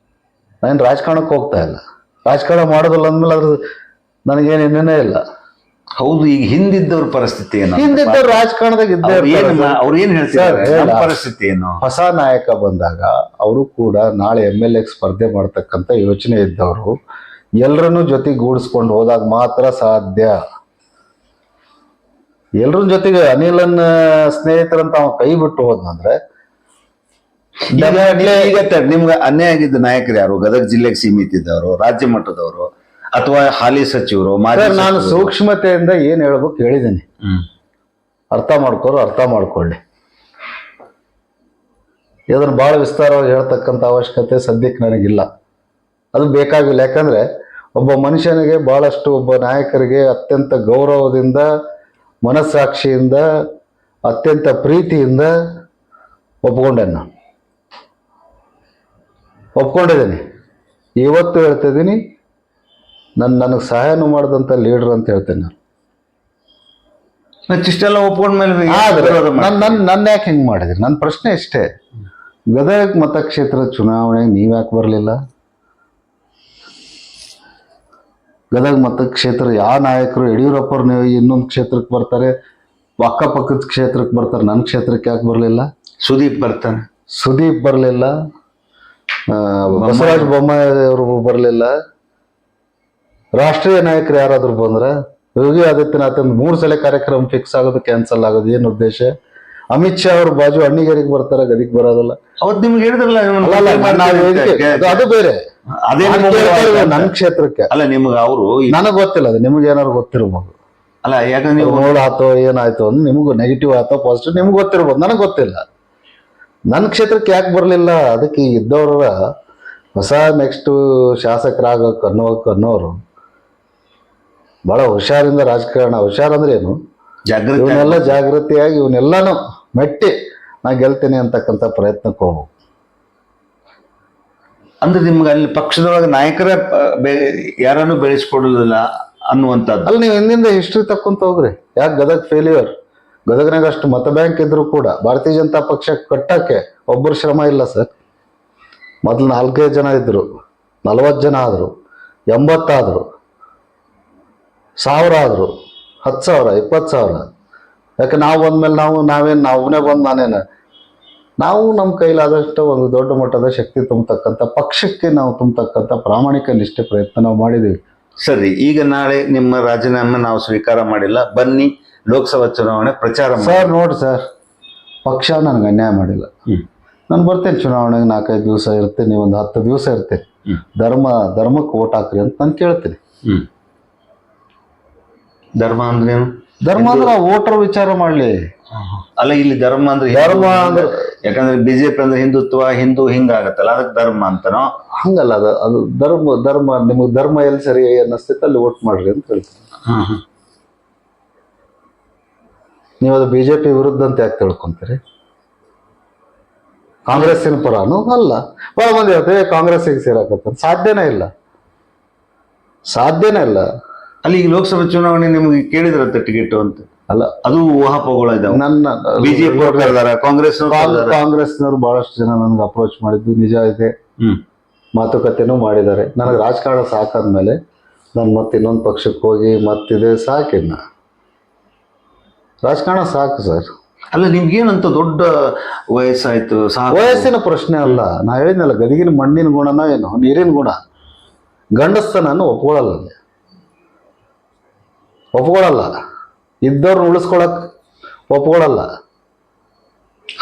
ನಾನು ರಾಜಕಾರಣಕ್ಕೆ ಹೋಗ್ತಾ ಇಲ್ಲ. ರಾಜಕಾರಣ ಮಾಡೋದಿಲ್ಲ ಅಂದಮೇಲೆ ಅದ್ರ ನನಗೇನು ಇನ್ನೇ ಇಲ್ಲ. ಹೌದು. ಈಗ ಹಿಂದಿದ್ದವ್ರ ಪರಿಸ್ಥಿತಿ ಏನು? ಹಿಂದಿದ್ದವ್ರು ರಾಜಕಾರಣದಾಗ ಇದ್ದೇ ಅವ್ರು ಏನ್ ಹೇಳ್ತಾರೆ, ಪರಿಸ್ಥಿತಿ ಏನು? ಹೊಸ ನಾಯಕ ಬಂದಾಗ ಅವರು ಕೂಡ ನಾಳೆ MLA ಸ್ಪರ್ಧೆ ಮಾಡ್ತಕ್ಕಂಥ ಯೋಚನೆ ಇದ್ದವರು ಎಲ್ಲರನ್ನೂ ಜೊತೆಗೆ ಗೂಡಿಸ್ಕೊಂಡು ಹೋದಾಗ ಮಾತ್ರ ಸಾಧ್ಯ. ಎಲ್ರ ಜೊತೆಗೆ ಅನಿಲನ್ ಸ್ನೇಹಿತರಂತ ಅವ ಕೈ ಬಿಟ್ಟು ಹೋದ್ನಂದ್ರೆ ಈಗ ನಿಮ್ಗೆ ಅನ್ಯಾಯ ಆಗಿದ್ದ ನಾಯಕರು ಯಾರು? ಗದಗ ಜಿಲ್ಲೆಗೆ ಸೀಮಿತ ಇದ್ದವರು, ರಾಜ್ಯ ಮಟ್ಟದವರು, ಅಥವಾ ಹಾಲಿ ಸಚಿವರು? ನಾನು ಸೂಕ್ಷ್ಮತೆಯಿಂದ ಏನ್ ಹೇಳ್ಬೇಕು ಹೇಳಿದ್ದೀನಿ. ಅರ್ಥ ಮಾಡ್ಕೊಳ್ಳಿ. ಇದನ್ನು ಬಹಳ ವಿಸ್ತಾರವಾಗಿ ಹೇಳ್ತಕ್ಕಂಥ ಅವಶ್ಯಕತೆ ಸದ್ಯಕ್ಕೆ ನನಗಿಲ್ಲ. ಅದು ಬೇಕಾಗಿಲ್ಲ. ಯಾಕಂದ್ರೆ ಒಬ್ಬ ಮನುಷ್ಯನಿಗೆ ಬಹಳಷ್ಟು, ಒಬ್ಬ ನಾಯಕರಿಗೆ ಅತ್ಯಂತ ಗೌರವದಿಂದ, ಮನಸ್ಸಾಕ್ಷಿಯಿಂದ, ಅತ್ಯಂತ ಪ್ರೀತಿಯಿಂದ ಒಪ್ಕೊಂಡಿದ್ದೀನಿ. ಇವತ್ತು ಹೇಳ್ತಿದ್ದೀನಿ, ನನಗೆ ಸಹಾಯನೂ ಮಾಡಿದಂಥ ಲೀಡರ್ ಅಂತ ಹೇಳ್ತೇನೆ ನಾನು. ಇಷ್ಟೆಲ್ಲ ಒಪ್ಕೊಂಡ್ಮೇಲೆ ನನ್ನ ಯಾಕೆ ಹಿಂಗೆ ಮಾಡಿದ್ರಿ? ನನ್ನ ಪ್ರಶ್ನೆ ಇಷ್ಟೇ. ಗದಗ ಮತಕ್ಷೇತ್ರದ ಚುನಾವಣೆಗೆ ನೀವ್ಯಾಕೆ ಬರಲಿಲ್ಲ? ಗದಗ ಮತಕ್ಷೇತ್ರ ಯಾವ ನಾಯಕರು? ಯಡಿಯೂರಪ್ಪರು ನೀವು ಇನ್ನೊಂದು ಕ್ಷೇತ್ರಕ್ಕೆ ಬರ್ತಾರೆ, ಅಕ್ಕಪಕ್ಕದ ಕ್ಷೇತ್ರಕ್ಕೆ ಬರ್ತಾರೆ. ನನ್ನ ಕ್ಷೇತ್ರಕ್ಕೆ ಯಾಕೆ ಬರಲಿಲ್ಲ? ಸುದೀಪ್ ಬರಲಿಲ್ಲ. ಬಸವರಾಜ ಬೊಮ್ಮಾಯಿ ಅವರು ಬರಲಿಲ್ಲ. ರಾಷ್ಟ್ರೀಯ ನಾಯಕರು ಯಾರಾದ್ರೂ ಬಂದ್ರ? ಯೋಗಿ ಆದಿತ್ಯನಾಥ್ 3 ಸಲ ಕಾರ್ಯಕ್ರಮ ಫಿಕ್ಸ್ ಆಗೋದು, ಕ್ಯಾನ್ಸಲ್ ಆಗೋದು. ಏನು ಉದ್ದೇಶ? ಅಮಿತ್ ಶಾ ಅವರು ಬಾಜು ಅಣ್ಣಿಗೇರಿಗೆ ಬರ್ತಾರೆ, ಗದಿಗೆ ಬರೋದಿಲ್ಲ. ಅವತ್ತು ನಿಮ್ಗೆ ಹೇಳಿದ್ರಲ್ಲ, ಅದು ಬೇರೆ. ನನ್ನ ಕ್ಷೇತ್ರಕ್ಕೆ ಅಲ್ಲ, ನಿಮ್ಗೆ ಅವರು ನನಗೆ ಗೊತ್ತಿಲ್ಲ. ಅದು ನಿಮ್ಗೆ ಏನಾದ್ರು ಗೊತ್ತಿರ್ಬೋದು. ಅಲ್ಲ, ಯಾಕಂದ್ರೆ ನೀವು ನೋಡ್ ಆತೋ ಏನಾಯ್ತು ಅಂದ್ರೆ ನಿಮಗೂ ನೆಗೆಟಿವ್ ಆತೋ ಪಾಸಿಟಿವ್ ನಿಮ್ಗೆ ಗೊತ್ತಿರ್ಬೋದು, ನನಗೆ ಗೊತ್ತಿಲ್ಲ. ನನ್ನ ಕ್ಷೇತ್ರಕ್ಕೆ ಯಾಕೆ ಬರಲಿಲ್ಲ? ಅದಕ್ಕೆ ಇದ್ದವ್ರ ಹೊಸ ನೆಕ್ಸ್ಟ್ ಶಾಸಕರಾಗಕ್ಕೆ ಅನ್ನೋರು ಬಹಳ ಹುಷಾರಿಂದ ರಾಜಕಾರಣ, ಹುಷಾರಂದ್ರೆ ಏನು, ಇವನ್ನೆಲ್ಲ ಜಾಗೃತಿಯಾಗಿ ಇವನ್ನೆಲ್ಲಾನು ಮೆಟ್ಟಿ ನಾ ಗೆಲ್ತೇನೆ ಅಂತಕ್ಕಂಥ ಪ್ರಯತ್ನಕ್ಕೆ ಹೋಗ್ಬೇಕು. ಅಂದ್ರೆ ನಿಮ್ಗೆ ಅಲ್ಲಿ ಪಕ್ಷದೊಳಗೆ ನಾಯಕರ ಯಾರನ್ನು ಬೆಳೆಸ್ಕೊಡೋದಿಲ್ಲ ಅನ್ನುವಂಥದ್ದು ಅಲ್ಲಿ ನೀವು ಹಿಂದಿಂದ ಹಿಸ್ಟ್ರಿ ತಕ್ಕೊಂತ ಹೋಗ್ರಿ. ಯಾಕೆ ಗದಗ ಫೇಲ್ಯೂರ್? ಗದಗನಾಗ ಅಷ್ಟು ಮತ ಬ್ಯಾಂಕ್ ಇದ್ರು ಕೂಡ ಭಾರತೀಯ ಜನತಾ ಪಕ್ಷ ಕಟ್ಟಕ್ಕೆ ಒಬ್ಬರು ಶ್ರಮ ಇಲ್ಲ ಸರ್. ಮೊದಲು 4-5 ಜನ ಇದ್ರು, 40 ಜನ ಆದರು, 80 ಆದರು, 1000 ಆದರು, 10,000, 20,000. ಯಾಕೆ ನಾವು ಬಂದ್ಮೇಲೆ ನಾವೇ ಬಂದು ನಾವು ನಮ್ಮ ಕೈಲಾದಷ್ಟು ಒಂದು ದೊಡ್ಡ ಮಟ್ಟದ ಶಕ್ತಿ ತುಂಬತಕ್ಕಂಥ ಪಕ್ಷಕ್ಕೆ ನಾವು ತುಂಬತಕ್ಕಂಥ ಪ್ರಾಮಾಣಿಕ ನಿಷ್ಠೆ ಪ್ರಯತ್ನ ನಾವು ಮಾಡಿದ್ದೀವಿ. ಸರಿ, ಈಗ ನಾಳೆ ನಿಮ್ಮ ರಾಜೀನಾಮೆ ನಾವು ಸ್ವೀಕಾರ ಮಾಡಿಲ್ಲ, ಬನ್ನಿ ಲೋಕಸಭಾ ಚುನಾವಣೆ ಪ್ರಚಾರ ಮಾಡಿ. ಸರ್ ನೋಡಿ ಸರ್, ಪಕ್ಷ ನನಗೆ ಅನ್ಯಾಯ ಮಾಡಿಲ್ಲ. ನಾನು ಬರ್ತೇನೆ ಚುನಾವಣೆಗೆ, 4-5 ದಿವಸ ಇರ್ತೇನೆ, ನೀವು ಒಂದು 10 ದಿವಸ ಇರ್ತೇನೆ. ಧರ್ಮಕ್ಕೆ ಓಟ್ ಹಾಕ್ರಿ ಅಂತ ನಾನು ಕೇಳ್ತೀನಿ. ಧರ್ಮ ಅಂದ್ರೇನು? ಧರ್ಮ ಅಂದ್ರೆ ವೋಟರ್ ವಿಚಾರ ಮಾಡಲಿ. ಅಲ್ಲ, ಇಲ್ಲಿ ಧರ್ಮ ಅಂದ್ರೆ ಯಾಕಂದ್ರೆ ಬಿಜೆಪಿ ಅಂದ್ರೆ ಹಿಂದುತ್ವ, ಹಿಂದೂ ಹಿಂಗಾಗತ್ತಲ್ಲ, ಅದಕ್ಕೆ ಧರ್ಮ ಅಂತನೋ? ಹಂಗಲ್ಲ, ಅದು ಧರ್ಮ ನಿಮಗೆ ಧರ್ಮ ಎಲ್ಲಿ ಸರಿ ಅನ್ನಿಸ್ತೈತೆ ಅಲ್ಲಿ ವೋಟ್ ಮಾಡ್ರಿ ಅಂತ ಹೇಳ್ತೀನಿ. ನೀವು ಅದು ಬಿಜೆಪಿ ವಿರುದ್ಧ ಅಂತ ಯಾಕೆ ತಿಳ್ಕೊಂತೀರಿ? ಕಾಂಗ್ರೆಸ್ಸಿನ ಪರನೂ ಅಲ್ಲ. ಬಹಳ ಮಂದಿ ಹೇಳ್ತೇವೆ ಕಾಂಗ್ರೆಸ್ಸಿಗೆ ಸೇರಾಕತ್ತ, ಸಾಧ್ಯನೇ ಇಲ್ಲ. ಅಲ್ಲಿ ಈಗ ಲೋಕಸಭಾ ಚುನಾವಣೆ ನಿಮ್ಗೆ ಕೇಳಿದ್ರಂತ ಟಿಕೆಟ್ ಅಂತ? ಅಲ್ಲ, ಅದು ಊಹಾಪೋಹಗಳು ಇದಾವೆ. ನನ್ನ ಬಿಜೆಪಿ ಕಾಂಗ್ರೆಸ್ನವ್ರು ಬಹಳಷ್ಟು ಜನ ನನಗೆ ಅಪ್ರೋಚ್ ಮಾಡಿದ್ದು ನಿಜ ಇದೆ. ಮಾತುಕತೆನೂ ಮಾಡಿದ್ದಾರೆ. ನನಗೆ ರಾಜಕಾರಣ ಸಾಕಾದ್ಮೇಲೆ ನಾನು ಮತ್ತೆ ಇನ್ನೊಂದು ಪಕ್ಷಕ್ಕೆ ಹೋಗಿ ಮತ್ತಿದೆ ಸಾಕಿನ್ನ ರಾಜಕಾರಣ ಸಾಕು ಸರ್. ಅಲ್ಲ, ನಿಮ್ಗೇನಂತ ದೊಡ್ಡ ವಯಸ್ಸಾಯ್ತು, ವಯಸ್ಸಿನ ಪ್ರಶ್ನೆ ಅಲ್ಲ. ನಾ ಹೇಳಿದ್ನಲ್ಲ, ಗದಿಗಿನ ಮಣ್ಣಿನ ಗುಣನ ಏನು ನೀರಿನ ಗುಣ. ಗಂಡಸ್ತನನ್ನು ಒಪ್ಕೊಳ್ಳಲ್ಲ, ಇದ್ದವ್ರನ್ನ ಉಳಿಸ್ಕೊಳಕ್ ಒಪ್ಕೊಳ್ಳಲ್ಲ.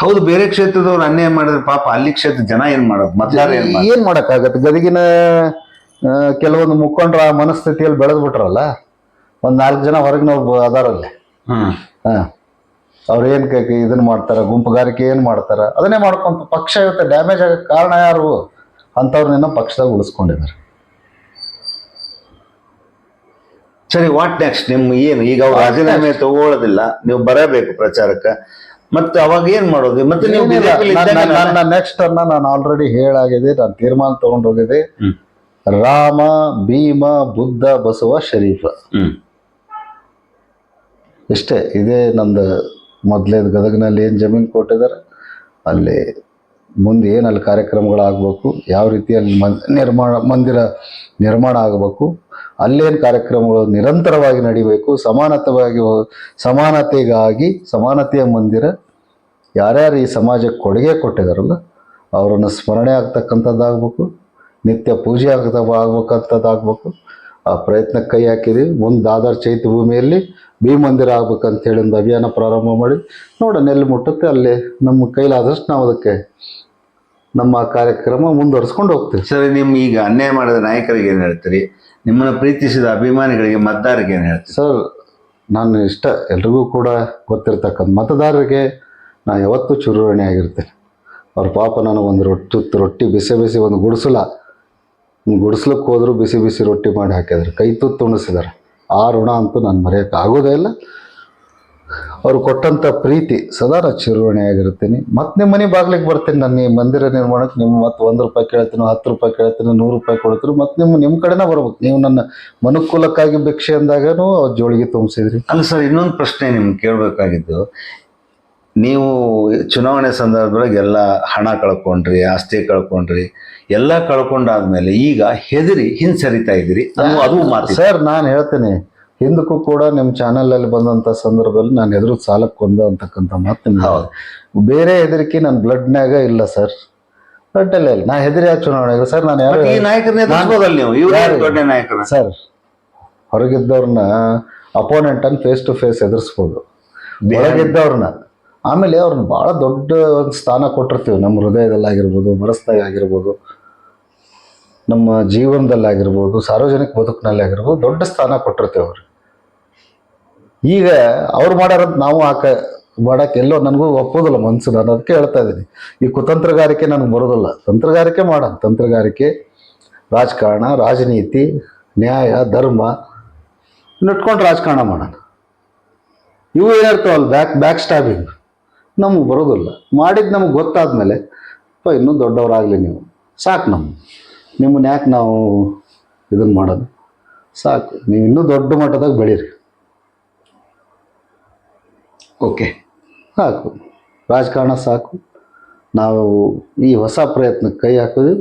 ಹೌದು, ಬೇರೆ ಕ್ಷೇತ್ರದವ್ರು ಅನ್ಯಾಯ ಮಾಡಿದ್ರೆ ಪಾಪ ಅಲ್ಲಿ ಕ್ಷೇತ್ರ ಜನ ಏನ್ ಮಾಡೋದು, ಮತದಾರ ಏನ್ ಮಾಡಕ್ಕಾಗತ್ತೆ? ಗದಗಿನ ಕೆಲವೊಂದು ಮುಖಂಡರ ಮನಸ್ಥಿತಿಯಲ್ಲಿ ಬೆಳೆದ್ಬಿಟ್ರಲ್ಲ, ಒಂದ್ 4 ಜನ ಹೊರಗಿನವ್ರು ಅದಾರಲ್ಲಿ. ಅವ್ರು ಏನ್ ಇದನ್ನ ಮಾಡ್ತಾರ, ಗುಂಪುಗಾರಿಕೆ ಏನ್ ಮಾಡ್ತಾರ, ಅದನ್ನೇ ಮಾಡ್ಕೊಂತ ಪಕ್ಷ ಇವತ್ತು ಡ್ಯಾಮೇಜ್ ಆಗಕ್ಕೆ ಕಾರಣ ಯಾರು? ಅಂಥವ್ರನ್ನೇನೋ ಪಕ್ಷದಾಗ ಉಳಿಸ್ಕೊಂಡಿದ್ದಾರೆ. ಸರಿ, ವಾಟ್ ನೆಕ್ಸ್ಟ್? ಏನು ಈಗ ಅವ್ರು ರಾಜೀನಾಮೆ ತಗೊಳ್ಳೋದಿಲ್ಲ, ನೀವು ಬರಬೇಕು ಪ್ರಚಾರಕ್ಕೆ, ಮತ್ತೆ ಅವಾಗ ಏನ್ ಮಾಡೋದು? ಮತ್ತೆ ನೀವು ನೆಕ್ಸ್ಟ್ ನಾನು ಆಲ್ರೆಡಿ ಹೇಳಾಗಿದೆ, ನಾನು ತೀರ್ಮಾನ ತಗೊಂಡೋಗಿದೆ. ರಾಮ, ಭೀಮ, ಬುದ್ಧ, ಬಸವ, ಶರೀಫ, ಇಷ್ಟೇ. ಇದೇ ನಮ್ದು ಮೊದಲೇದು. ಗದಗಿನಲ್ಲಿ ಏನು ಜಮೀನು ಕೊಟ್ಟಿದ್ದಾರೆ ಅಲ್ಲಿ ಮುಂದೆ ಏನು ಅಲ್ಲಿ ಕಾರ್ಯಕ್ರಮಗಳಾಗಬೇಕು, ಯಾವ ರೀತಿಯಲ್ಲಿ ಮಂದಿರ ನಿರ್ಮಾಣ ಆಗಬೇಕು, ಅಲ್ಲೇನು ಕಾರ್ಯಕ್ರಮಗಳು ನಿರಂತರವಾಗಿ ನಡಿಬೇಕು, ಸಮಾನತೆಗಾಗಿ ಸಮಾನತೆಯ ಮಂದಿರ, ಯಾರ್ಯಾರು ಈ ಸಮಾಜಕ್ಕೆ ಕೊಡುಗೆ ಕೊಟ್ಟಿದಾರಲ್ಲ ಅವರನ್ನು ಸ್ಮರಣೆ ಆಗ್ತಕ್ಕಂಥದ್ದಾಗಬೇಕು, ನಿತ್ಯ ಪೂಜೆ ಆಗ್ಬೇಕಂಥದ್ದಾಗಬೇಕು. ಆ ಪ್ರಯತ್ನಕ್ಕೆ ಕೈ ಹಾಕಿದ್ವಿ. ಮುಂದೆ ದಾದರ್ ಚೈತ್ಯ ಭೂಮಿಯಲ್ಲಿ ಮಂದಿರ ಆಗ್ಬೇಕಂತ ಹೇಳಿ ಒಂದು ಅಭಿಯಾನ ಪ್ರಾರಂಭ ಮಾಡಿ ನೋಡೋಣ ಎಲ್ಲಿ ಮುಟ್ಟುತ್ತೆ ಅಲ್ಲಿ. ನಮ್ಮ ಕೈಲಾದಷ್ಟು ನಾವು ಅದಕ್ಕೆ ನಮ್ಮ ಕಾರ್ಯಕ್ರಮ ಮುಂದುವರಿಸ್ಕೊಂಡು ಹೋಗ್ತೀವಿ. ಸರಿ, ನಿಮ್ಮ ಈಗ ಅನ್ಯಾಯ ಮಾಡಿದ ನಾಯಕರಿಗೆ ಏನು ಹೇಳ್ತೀರಿ? ನಿಮ್ಮನ್ನು ಪ್ರೀತಿಸಿದ ಅಭಿಮಾನಿಗಳಿಗೆ, ಮತದಾರರಿಗೆ ಏನು ಹೇಳ್ತೀರಿ? ಸರ್, ನಾನು ಎಲ್ರಿಗೂ ಕೂಡ ಗೊತ್ತಿರ್ತಕ್ಕಂಥ ಮತದಾರರಿಗೆ ನಾನು ಯಾವತ್ತೂ ಚುರುವಣೆ ಆಗಿರ್ತೇನೆ. ಅವ್ರ ಪಾಪ ನನಗೊಂದು ರೊಟ್ಟಿ ಬಿಸಿ ಒಂದು ಗುಡಿಸ್ಲಕ್ಕೆ ಹೋದ್ರು ಬಿಸಿ ರೊಟ್ಟಿ ಮಾಡಿ ಹಾಕಿದ್ರು, ಕೈ ತುತ್ತು ಉಣಿಸಿದ್ದಾರೆ. ಆ ಋಣ ಅಂತೂ ನಾನು ಮರೆಯೋಕ್ಕೆ ಆಗೋದೇ ಇಲ್ಲ. ಅವ್ರು ಕೊಟ್ಟಂಥ ಪ್ರೀತಿ ಸದಾ ನಾನು ಚಿರುವಣೆಯಾಗಿರ್ತೀನಿ. ಮತ್ತೆ ನಿಮ್ಮ ಮನೆ ಬಾಗ್ಲಿಗೆ ಬರ್ತೀನಿ. ನಾನು ಈ ಮಂದಿರ ನಿರ್ಮಾಣಕ್ಕೆ ನಿಮ್ಮ ಮತ್ತೆ 1 ರೂಪಾಯಿ ಕೇಳ್ತೀನಿ, 10 ರೂಪಾಯಿ ಕೇಳ್ತೀನಿ, 100 ರೂಪಾಯಿ ಕೊಡ್ತೀರಿ, ಮತ್ತು ನಿಮ್ಮ ಕಡೆನೇ ಬರ್ಬೇಕು. ನೀವು ನನ್ನ ಮನುಕೂಲಕ್ಕಾಗಿ ಭಿಕ್ಷೆ ಅಂದಾಗನೂ ಜೋಳಿಗೆ ತುಂಬಿಸಿದ್ರಿ. ಅಲ್ಲ ಸರ್, ಇನ್ನೊಂದು ಪ್ರಶ್ನೆ ನಿಮ್ಗೆ ಕೇಳಬೇಕಾಗಿದ್ದು, ನೀವು ಚುನಾವಣೆ ಸಂದರ್ಭದೊಳಗೆ ಎಲ್ಲ ಹಣ ಕಳ್ಕೊಂಡ್ರಿ, ಆಸ್ತಿ ಕಳ್ಕೊಂಡ್ರಿ, ಎಲ್ಲ ಕಳ್ಕೊಂಡಾದ್ಮೇಲೆ ಈಗ ಹೆದರಿ ಹಿಂಸರಿತಾ ಇದ್ದೀರಿ, ಅದು ಮಾತು. ಸರ್, ನಾನು ಹೇಳ್ತೇನೆ, ಹಿಂದಕ್ಕೂ ಕೂಡ ನಿಮ್ಮ ಚಾನಲಲ್ಲಿ ಬಂದಂಥ ಸಂದರ್ಭದಲ್ಲಿ ನಾನು ಹೆದರು ಸಾಲಕ್ಕೆ ಕೊಂದು ಅಂತಕ್ಕಂಥ ಮಾತು. ಬೇರೆ ಹೆದರಿಕೆ ನನ್ನ ಬ್ಲಡ್ನಾಗ ಇಲ್ಲ ಸರ್, ಬ್ಲಡ್ಡಲ್ಲೇ ಇಲ್ಲ. ನಾ ಹೆದರಿ ಆ ಚುನಾವಣೆಗೆ ಸರ್, ನಾನು ಯಾರು ಸರ್, ಹೊರಗಿದ್ದವ್ರನ್ನ ಅಪೋನೆಂಟನ್ನು ಫೇಸ್ ಟು ಫೇಸ್ ಎದುರಿಸ್ಬೋದು, ಒಳಗಿದ್ದವ್ರನ್ನ. ಆಮೇಲೆ ಅವ್ರನ್ನ ಭಾಳ ದೊಡ್ಡ ಒಂದು ಸ್ಥಾನ ಕೊಟ್ಟಿರ್ತೀವಿ ನಮ್ಮ ಹೃದಯದಲ್ಲಾಗಿರ್ಬೋದು, ಮನಸ್ಸಿನಾಗ ಆಗಿರ್ಬೋದು, ನಮ್ಮ ಜೀವನದಲ್ಲಾಗಿರ್ಬೋದು, ಸಾರ್ವಜನಿಕ ಬದುಕಿನಲ್ಲಿ ಆಗಿರ್ಬೋದು, ದೊಡ್ಡ ಸ್ಥಾನ ಕೊಟ್ಟಿರ್ತೇವೆ ಅವ್ರಿಗೆ. ಈಗ ಅವ್ರು ಮಾಡ್ಯಾರಂತ ನಾವು ಮಾಡಕ್ಕೆ ಎಲ್ಲೋ ನನಗೂ ಒಪ್ಪೋದಿಲ್ಲ ಮನಸ್ಸು. ನಾನು ಅದಕ್ಕೆ ಹೇಳ್ತಾ ಇದ್ದೀನಿ, ಈ ಕುತಂತ್ರಗಾರಿಕೆ ನನಗೆ ಬರೋದಿಲ್ಲ. ತಂತ್ರಗಾರಿಕೆ ಮಾಡೋಣ, ತಂತ್ರಗಾರಿಕೆ, ರಾಜಕಾರಣ, ರಾಜನೀತಿ, ನ್ಯಾಯ, ಧರ್ಮ ಇಟ್ಕೊಂಡು ರಾಜಕಾರಣ ಮಾಡೋಣ. ಇವು ಏನಿರ್ತಾವಲ್ಲ ಬ್ಯಾಕ್ ಸ್ಟಾಬಿಂಗ್ ನಮಗೆ ಬರೋದಿಲ್ಲ. ಮಾಡಿದ್ದು ನಮಗೆ ಗೊತ್ತಾದ್ಮೇಲೆ ಇನ್ನೂ ದೊಡ್ಡವರಾಗಲಿ ನೀವು, ಸಾಕು. ನಿಮ್ಮನ್ನ ಯಾಕೆ ನಾವು ಇದನ್ನು ಮಾಡೋದು, ಸಾಕು. ನೀವು ಇನ್ನೂ ದೊಡ್ಡ ಮಟ್ಟದಾಗ ಬೆಳೀರಿ, ಓಕೆ, ಸಾಕು. ರಾಜಕಾರಣ ಸಾಕು. ನಾವು ಈ ಹೊಸ ಪ್ರಯತ್ನಕ್ಕೆ ಕೈ ಹಾಕಿದ್ವಿ,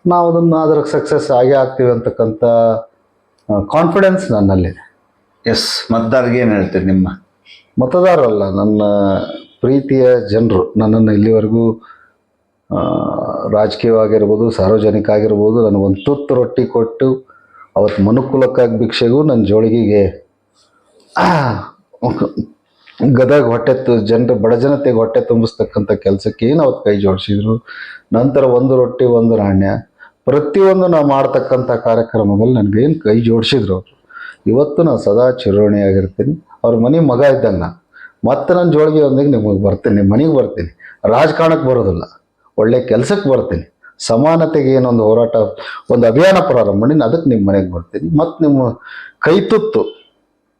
ನಾವು ಅದ್ರಾಗ ಸಕ್ಸಸ್ ಆಗೇ ಆಗ್ತೀವಿ ಅಂತಕ್ಕಂಥ ಕಾನ್ಫಿಡೆನ್ಸ್ ನನ್ನಲ್ಲಿದೆ. ಎಸ್, ಮತದಾರರಿಗೆ ಏನು ಹೇಳ್ತೀರಿ ನಿಮ್ಮ ಮತದಾರರಲ್ಲ, ನನ್ನ ಪ್ರೀತಿಯ ಜನರು ನನ್ನನ್ನು ಇಲ್ಲಿವರೆಗೂ ರಾಜಕೀಯವಾಗಿರ್ಬೋದು, ಸಾರ್ವಜನಿಕ ಆಗಿರ್ಬೋದು, ನನಗೊಂದು ತುತ್ತು ರೊಟ್ಟಿ ಕೊಟ್ಟು ಅವತ್ತು ಮನುಕುಲಕ್ಕಾಗಿ ಭಿಕ್ಷೆಗೂ ನನ್ನ ಜೋಳಿಗೆಗೆ ಗದಗ ಜನರು ಬಡ ಜನತೆಗೆ ಹೊಟ್ಟೆ ತುಂಬಿಸ್ತಕ್ಕಂಥ ಕೆಲಸಕ್ಕೆ ಏನು ಅವತ್ತು ಕೈ ಜೋಡಿಸಿದ್ರು. ನಂತರ ಒಂದು ರೊಟ್ಟಿ ಒಂದು ನಾಣ್ಯ ಪ್ರತಿಯೊಂದು ನಾವು ಮಾಡ್ತಕ್ಕಂಥ ಕಾರ್ಯಕ್ರಮದಲ್ಲಿ ನನಗೇನು ಕೈ ಜೋಡಿಸಿದ್ರು ಅವರು. ಇವತ್ತು ನಾನು ಸದಾ ಚಿರೋಣಿಯಾಗಿರ್ತೀನಿ. ಅವ್ರ ಮನೆ ಮಗ ಇದ್ದಂಗೆ ನಾನು ಮತ್ತೆ ನನ್ನ ಜೋಳಿಗೆ ಒಂದಿಗೆ ನಿಮಗೆ ಬರ್ತೀನಿ, ನಿಮ್ಮ ಮನೆಗೆ ಬರ್ತೀನಿ. ರಾಜಕಾರಣಕ್ಕೆ ಬರೋದಿಲ್ಲ, ಒಳ್ಳೆ ಕೆಲಸಕ್ಕೆ ಬರ್ತೀನಿ. ಸಮಾನತೆಗೆ ಏನೊಂದು ಹೋರಾಟ, ಒಂದು ಅಭಿಯಾನ ಪ್ರಾರಂಭ ಮಾಡಿ ಅದಕ್ಕೆ ನಿಮ್ಮ ಮನೆಗೆ ಬರ್ತೀನಿ. ಮತ್ತು ನಿಮ್ಮ ಕೈ ತುತ್ತು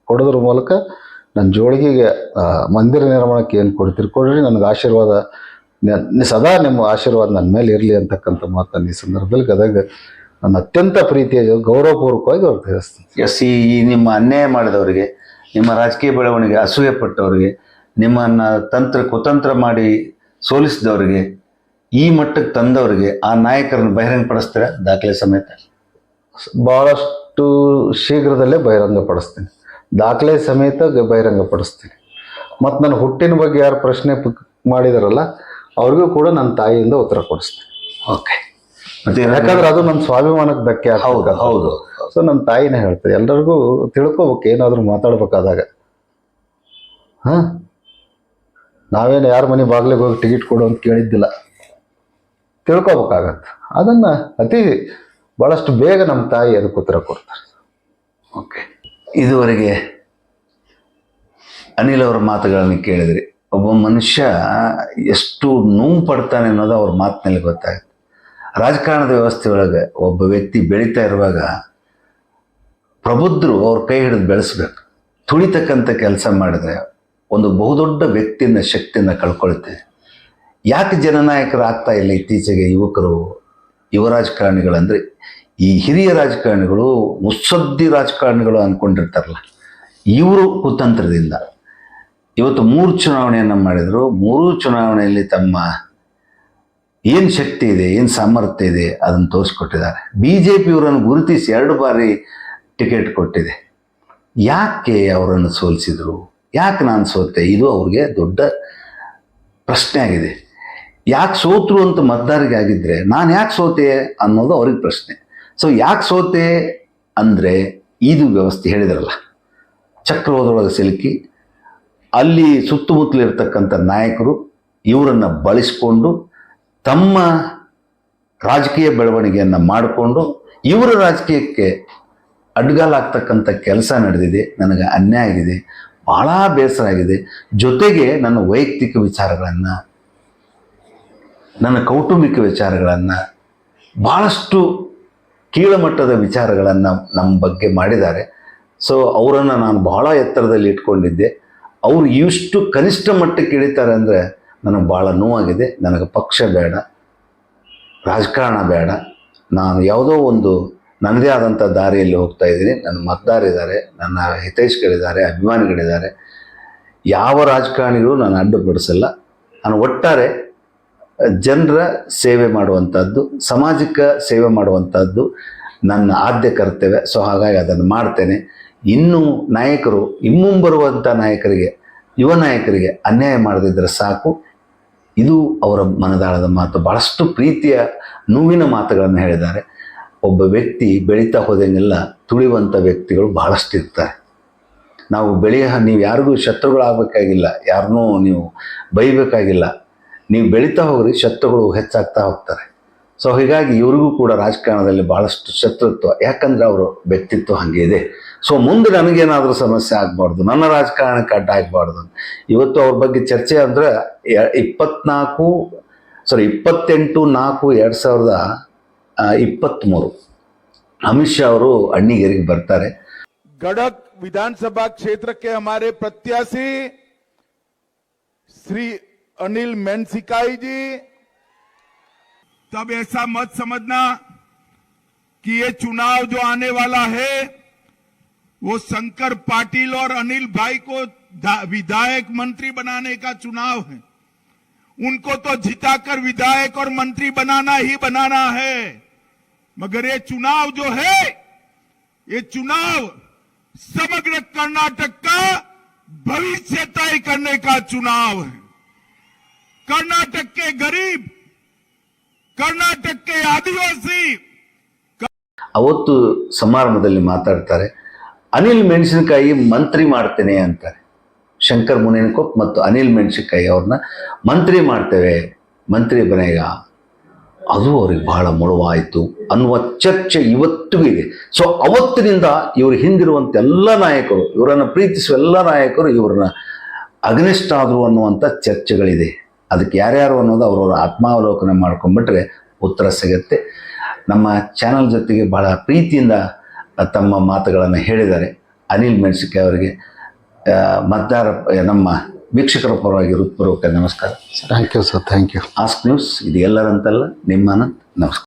ಕೊಡೋದ್ರ ಮೂಲಕ ನನ್ನ ಜೋಳಿಗೆಗೆ ಮಂದಿರ ನಿರ್ಮಾಣಕ್ಕೆ ಏನು ಕೊಡ್ತೀರಿ ಕೊಡ್ರಿ, ನನಗೆ ಆಶೀರ್ವಾದ ಸದಾ ನಿಮ್ಮ ಆಶೀರ್ವಾದ ನನ್ನ ಮೇಲೆ ಇರಲಿ ಅಂತಕ್ಕಂಥ ಮಾತನ್ನು ಈ ಸಂದರ್ಭದಲ್ಲಿ ಗದಗ ನನ್ನ ಅತ್ಯಂತ ಪ್ರೀತಿಯ ಗೌರವಪೂರ್ವಕವಾಗಿ ಅವ್ರು ತಿಳಿಸ್ತೀನಿ. ಎಸ್, ಈ ನಿಮ್ಮ ಅನ್ಯಾಯ ಮಾಡಿದವರಿಗೆ, ನಿಮ್ಮ ರಾಜಕೀಯ ಬೆಳವಣಿಗೆ ಅಸೂಯೆ ಪಟ್ಟವರಿಗೆ, ನಿಮ್ಮನ್ನು ಕುತಂತ್ರ ಮಾಡಿ ಸೋಲಿಸಿದವರಿಗೆ, ಈ ಮಟ್ಟಕ್ಕೆ ತಂದವರಿಗೆ ಆ ನಾಯಕರನ್ನು ಬಹಿರಂಗಪಡಿಸ್ತೀರಾ ದಾಖಲೆ ಸಮೇತ? ಭಾಳಷ್ಟು ಶೀಘ್ರದಲ್ಲೇ ಬಹಿರಂಗಪಡಿಸ್ತೀನಿ, ದಾಖಲೆ ಸಮೇತ ಬಹಿರಂಗಪಡಿಸ್ತೀನಿ. ಮತ್ತು ನನ್ನ ಹುಟ್ಟಿನ ಬಗ್ಗೆ ಯಾರು ಪ್ರಶ್ನೆ ಮಾಡಿದಾರಲ್ಲ ಅವ್ರಿಗೂ ಕೂಡ ನನ್ನ ತಾಯಿಯಿಂದ ಉತ್ತರ ಕೊಡಿಸ್ತೀನಿ. ಓಕೆ. ಮತ್ತೆ ಯಾಕಂದ್ರೆ ಅದು ನನ್ನ ಸ್ವಾಭಿಮಾನಕ್ಕೆ ಧಕ್ಕೆ ಹೌದು ಹೌದು. ಸೊ ನನ್ನ ತಾಯಿನೇ ಹೇಳ್ತಾರೆ, ಎಲ್ಲರಿಗೂ ತಿಳ್ಕೊಬೇಕು ಏನಾದರೂ ಮಾತಾಡ್ಬೇಕಾದಾಗ. ಹಾಂ, ನಾವೇನು ಯಾರ ಮನೆ ಬಾಗಿಲಿಗೆ ಹೋಗಿ ಟಿಕೆಟ್ ಕೊಡು ಅಂತ ಕೇಳಿದ್ದಿಲ್ಲ, ತಿಳ್ಕೊಬೇಕಾಗತ್ತೆ. ಅದನ್ನು ಭಾಳಷ್ಟು ಬೇಗ ನಮ್ಮ ತಾಯಿ ಅದಕ್ಕೆ ಉತ್ತರ ಕೊಡ್ತಾರೆ. ಓಕೆ. ಇದುವರೆಗೆ ಅನಿಲ್ ಅವರ ಮಾತುಗಳನ್ನು ಕೇಳಿದ್ರಿ. ಒಬ್ಬ ಮನುಷ್ಯ ಎಷ್ಟು ನೋವು ಪಡ್ತಾನೆ ಅನ್ನೋದು ಅವ್ರ ಮಾತಿನಲ್ಲಿ ಗೊತ್ತಾಗುತ್ತೆ. ರಾಜಕಾರಣದ ವ್ಯವಸ್ಥೆ ಒಳಗೆ ಒಬ್ಬ ವ್ಯಕ್ತಿ ಬೆಳೀತಾ ಇರುವಾಗ ಪ್ರಬುದ್ಧರು ಅವ್ರ ಕೈ ಹಿಡಿದು ಬೆಳೆಸ್ಬೇಕು. ತುಳಿತಕ್ಕಂಥ ಕೆಲಸ ಮಾಡಿದ್ರೆ ಒಂದು ಬಹುದೊಡ್ಡ ವ್ಯಕ್ತಿಯಿಂದ ಶಕ್ತಿಯನ್ನು ಕಳ್ಕೊಳ್ತೇವೆ. ಯಾಕೆ ಜನನಾಯಕರು ಆಗ್ತಾ ಇಲ್ಲ ಇತ್ತೀಚೆಗೆ ಯುವ ರಾಜಕಾರಣಿಗಳಂದರೆ ಈ ಹಿರಿಯ ರಾಜಕಾರಣಿಗಳು ಮುತ್ಸದ್ದಿ ರಾಜಕಾರಣಿಗಳು ಅಂದ್ಕೊಂಡಿರ್ತಾರಲ್ಲ, ಇವರು ಕುತಂತ್ರದಿಂದ ಇವತ್ತು 3 ಚುನಾವಣೆಯನ್ನು ಮಾಡಿದರು. 3 ಚುನಾವಣೆಯಲ್ಲಿ ತಮ್ಮ ಏನು ಶಕ್ತಿ ಇದೆ, ಏನು ಸಾಮರ್ಥ್ಯ ಇದೆ ಅದನ್ನು ತೋರಿಸ್ಕೊಟ್ಟಿದ್ದಾರೆ. BJP ಇವರನ್ನು ಗುರುತಿಸಿ 2 ಬಾರಿ ಟಿಕೆಟ್ ಕೊಟ್ಟಿದೆ. ಯಾಕೆ ಅವರನ್ನು ಸೋಲಿಸಿದರು, ಯಾಕೆ ನಾನು ಸೋತೆ, ಇದು ಅವ್ರಿಗೆ ದೊಡ್ಡ ಪ್ರಶ್ನೆ ಆಗಿದೆ. ಯಾಕೆ ಸೋತರು ಅಂತ ಮತದಾರರಿಗೆ ಆಗಿದ್ದರೆ ನಾನು ಯಾಕೆ ಸೋತೆ ಅನ್ನೋದು ಅವ್ರಿಗೆ ಪ್ರಶ್ನೆ. ಸೊ ಯಾಕೆ ಸೋತೆ ಅಂದರೆ ಇದು ವ್ಯವಸ್ಥೆ ಹೇಳಿದ್ರಲ್ಲ, ಚಕ್ರವಾದೊಳಗೆ ಸಿಲುಕಿ ಅಲ್ಲಿ ಸುತ್ತಮುತ್ತಲಿರ್ತಕ್ಕಂಥ ನಾಯಕರು ಇವರನ್ನು ಬಳಸಿಕೊಂಡು ತಮ್ಮ ರಾಜಕೀಯ ಬೆಳವಣಿಗೆಯನ್ನು ಮಾಡಿಕೊಂಡು ಇವರ ರಾಜಕೀಯಕ್ಕೆ ಅಡ್ಡಗಾಲಾಗ್ತಕ್ಕಂಥ ಕೆಲಸ ನಡೆದಿದೆ. ನನಗೆ ಅನ್ಯಾಯ ಆಗಿದೆ, ಭಾಳ ಬೇಸರ ಆಗಿದೆ. ಜೊತೆಗೆ ನನ್ನ ವೈಯಕ್ತಿಕ ವಿಚಾರಗಳನ್ನು, ನನ್ನ ಕೌಟುಂಬಿಕ ವಿಚಾರಗಳನ್ನು, ಭಾಳಷ್ಟು ಕೀಳಮಟ್ಟದ ವಿಚಾರಗಳನ್ನು ನಮ್ಮ ಬಗ್ಗೆ ಮಾಡಿದ್ದಾರೆ. ಸೊ ಅವರನ್ನು ನಾನು ಬಹಳ ಎತ್ತರದಲ್ಲಿ ಇಟ್ಕೊಂಡಿದ್ದೆ. ಅವರು ಇಷ್ಟು ಕನಿಷ್ಠ ಮಟ್ಟಕ್ಕೆ ಇಳಿತಾರೆ ಅಂದರೆ ನನಗೆ ಭಾಳ ನೋವಾಗಿದೆ. ನನಗೆ ಪಕ್ಷ ಬೇಡ, ರಾಜಕಾರಣ ಬೇಡ, ನಾನು ಯಾವುದೋ ಒಂದು ನನ್ನದೇ ಆದಂಥ ದಾರಿಯಲ್ಲಿ ಹೋಗ್ತಾ ಇದ್ದೀನಿ. ನನ್ನ ಮತದಾರಿದ್ದಾರೆ, ನನ್ನ ಹಿತೈಷಿಗಳಿದ್ದಾರೆ, ಅಭಿಮಾನಿಗಳಿದ್ದಾರೆ. ಯಾವ ರಾಜಕಾರಣಿಗಳು ನಾನು ಅಡ್ಡುಪಡಿಸಲ್ಲ. ನಾನು ಒಟ್ಟಾರೆ ಜನರ ಸೇವೆ ಮಾಡುವಂಥದ್ದು, ಸಮಾಜಕ್ಕೆ ಸೇವೆ ಮಾಡುವಂಥದ್ದು ನನ್ನ ಆದ್ಯ ಕರ್ತವ್ಯ. ಸೊ ಹಾಗಾಗಿ ಅದನ್ನು ಮಾಡ್ತೇನೆ. ಇನ್ನು ನಾಯಕರು, ಮುಂಬರುವಂಥ ನಾಯಕರಿಗೆ, ಯುವ ನಾಯಕರಿಗೆ ಅನ್ಯಾಯ ಮಾಡದಿದ್ದರೆ ಸಾಕು. ಇದು ಅವರ ಮನದಾಳದ ಮಾತು. ಭಾಳಷ್ಟು ಪ್ರೀತಿಯ ನೋವಿನ ಮಾತುಗಳನ್ನು ಹೇಳಿದ್ದಾರೆ. ಒಬ್ಬ ವ್ಯಕ್ತಿ ಬೆಳೀತಾ ಹೋದಂಗೆಲ್ಲ ತುಳಿಯುವಂಥ ವ್ಯಕ್ತಿಗಳು ಭಾಳಷ್ಟು ಇರ್ತಾರೆ. ನೀವು ಯಾರಿಗೂ ಶತ್ರುಗಳಾಗಬೇಕಾಗಿಲ್ಲ, ಯಾರನ್ನೂ ನೀವು ಬೈಬೇಕಾಗಿಲ್ಲ. ನೀವು ಬೆಳೀತಾ ಹೋಗ್ರಿ, ಶತ್ರುಗಳು ಹೆಚ್ಚಾಗ್ತಾ ಹೋಗ್ತಾರೆ. ಸೊ ಹೀಗಾಗಿ ಇವ್ರಿಗೂ ಕೂಡ ರಾಜಕಾರಣದಲ್ಲಿ ಭಾಳಷ್ಟು ಶತ್ರುತ್ವ, ಯಾಕಂದರೆ ಅವರು ವ್ಯಕ್ತಿತ್ವ ಹಾಗೆ ಇದೆ. ಸೊ ಮುಂದೆ ನನಗೇನಾದರೂ ಸಮಸ್ಯೆ ಆಗಬಾರ್ದು, ನನ್ನ ರಾಜಕಾರಣಕ್ಕೆ ಅಡ್ಡ ಆಗಬಾರ್ದು. ಇವತ್ತು ಅವ್ರ ಬಗ್ಗೆ ಚರ್ಚೆ ಅಂದರೆ 28/4/2023 ಅಮಿತ್ ಶಾ ಅವರು ಅಣ್ಣಿಗೇರಿಗೆ ಬರ್ತಾರೆ. गढ़क विधानसभा क्षेत्र के हमारे प्रत्याशी श्री अनिल मेनसिकाई जी, तब ऐसा मत समझना कि ये चुनाव जो आने वाला है वो शंकर पाटिल और अनिल भाई को विधायक मंत्री बनाने का चुनाव है। उनको तो जिताकर विधायक और मंत्री बनाना ही बनाना है, मगर ये चुनाव जो है, ये चुनाव समग्र कर्नाटक का भविष्य तय करने का चुनाव है। कर्नाटक के गरीब, कर्नाटक के आदिवासी, ಅವತ್ತು ಸಮಾರಂಭದಲ್ಲಿ ಮಾತಾಡ್ತಾರೆ, ಅನಿಲ್ ಮೆಣಸಿನಕಾಯಿ ಮಂತ್ರಿ ಮಾಡ್ತೇನೆ ಅಂತಾರೆ. ಶಂಕರ್ ಮುನೇನಕೊಪ್ ಮತ್ತು ಅನಿಲ್ ಮೆಣಸಿನಕಾಯಿ ಅವ್ರನ್ನ ಮಂತ್ರಿ ಮಾಡ್ತೇವೆ, ಮಂತ್ರಿ ಬನೇಗ. ಅದು ಅವ್ರಿಗೆ ಬಹಳ ಮುಳುವಾಯಿತು ಅನ್ನುವ ಚರ್ಚೆ ಇವತ್ತಿಗೂ ಇದೆ. ಸೊ ಅವತ್ತಿನಿಂದ ಇವರು ಹಿಂದಿರುವಂಥ ಎಲ್ಲ ನಾಯಕರು, ಇವರನ್ನು ಪ್ರೀತಿಸುವ ಎಲ್ಲ ನಾಯಕರು ಇವ್ರನ್ನ ಅಗ್ನಿಸ್ಟ್ ಆದರು ಅನ್ನುವಂಥ ಚರ್ಚೆಗಳಿದೆ. ಅದಕ್ಕೆ ಯಾರ್ಯಾರು ಅನ್ನೋದು ಅವರವರ ಆತ್ಮಾವಲೋಕನ ಮಾಡ್ಕೊಂಡ್ಬಿಟ್ರೆ ಉತ್ತರ ಸಿಗತ್ತೆ. ನಮ್ಮ ಚಾನಲ್ ಜೊತೆಗೆ ಬಹಳ ಪ್ರೀತಿಯಿಂದ ತಮ್ಮ ಮಾತುಗಳನ್ನು ಹೇಳಿದ್ದಾರೆ ಅನಿಲ್ ಮೆಣಸಿನಕಾಯಿ ಅವರಿಗೆ ನಮ್ಮ ವೀಕ್ಷಕರ ಪರವಾಗಿ ಹೃತ್ಪೂರ್ವಕ ನಮಸ್ಕಾರ. Thank you sir, thank you. Ask News ಇದು ಎಲ್ಲರಂತಲ್ಲ, ನಿಮ್ಮ ಅನಂತ್. ನಮಸ್ಕಾರ.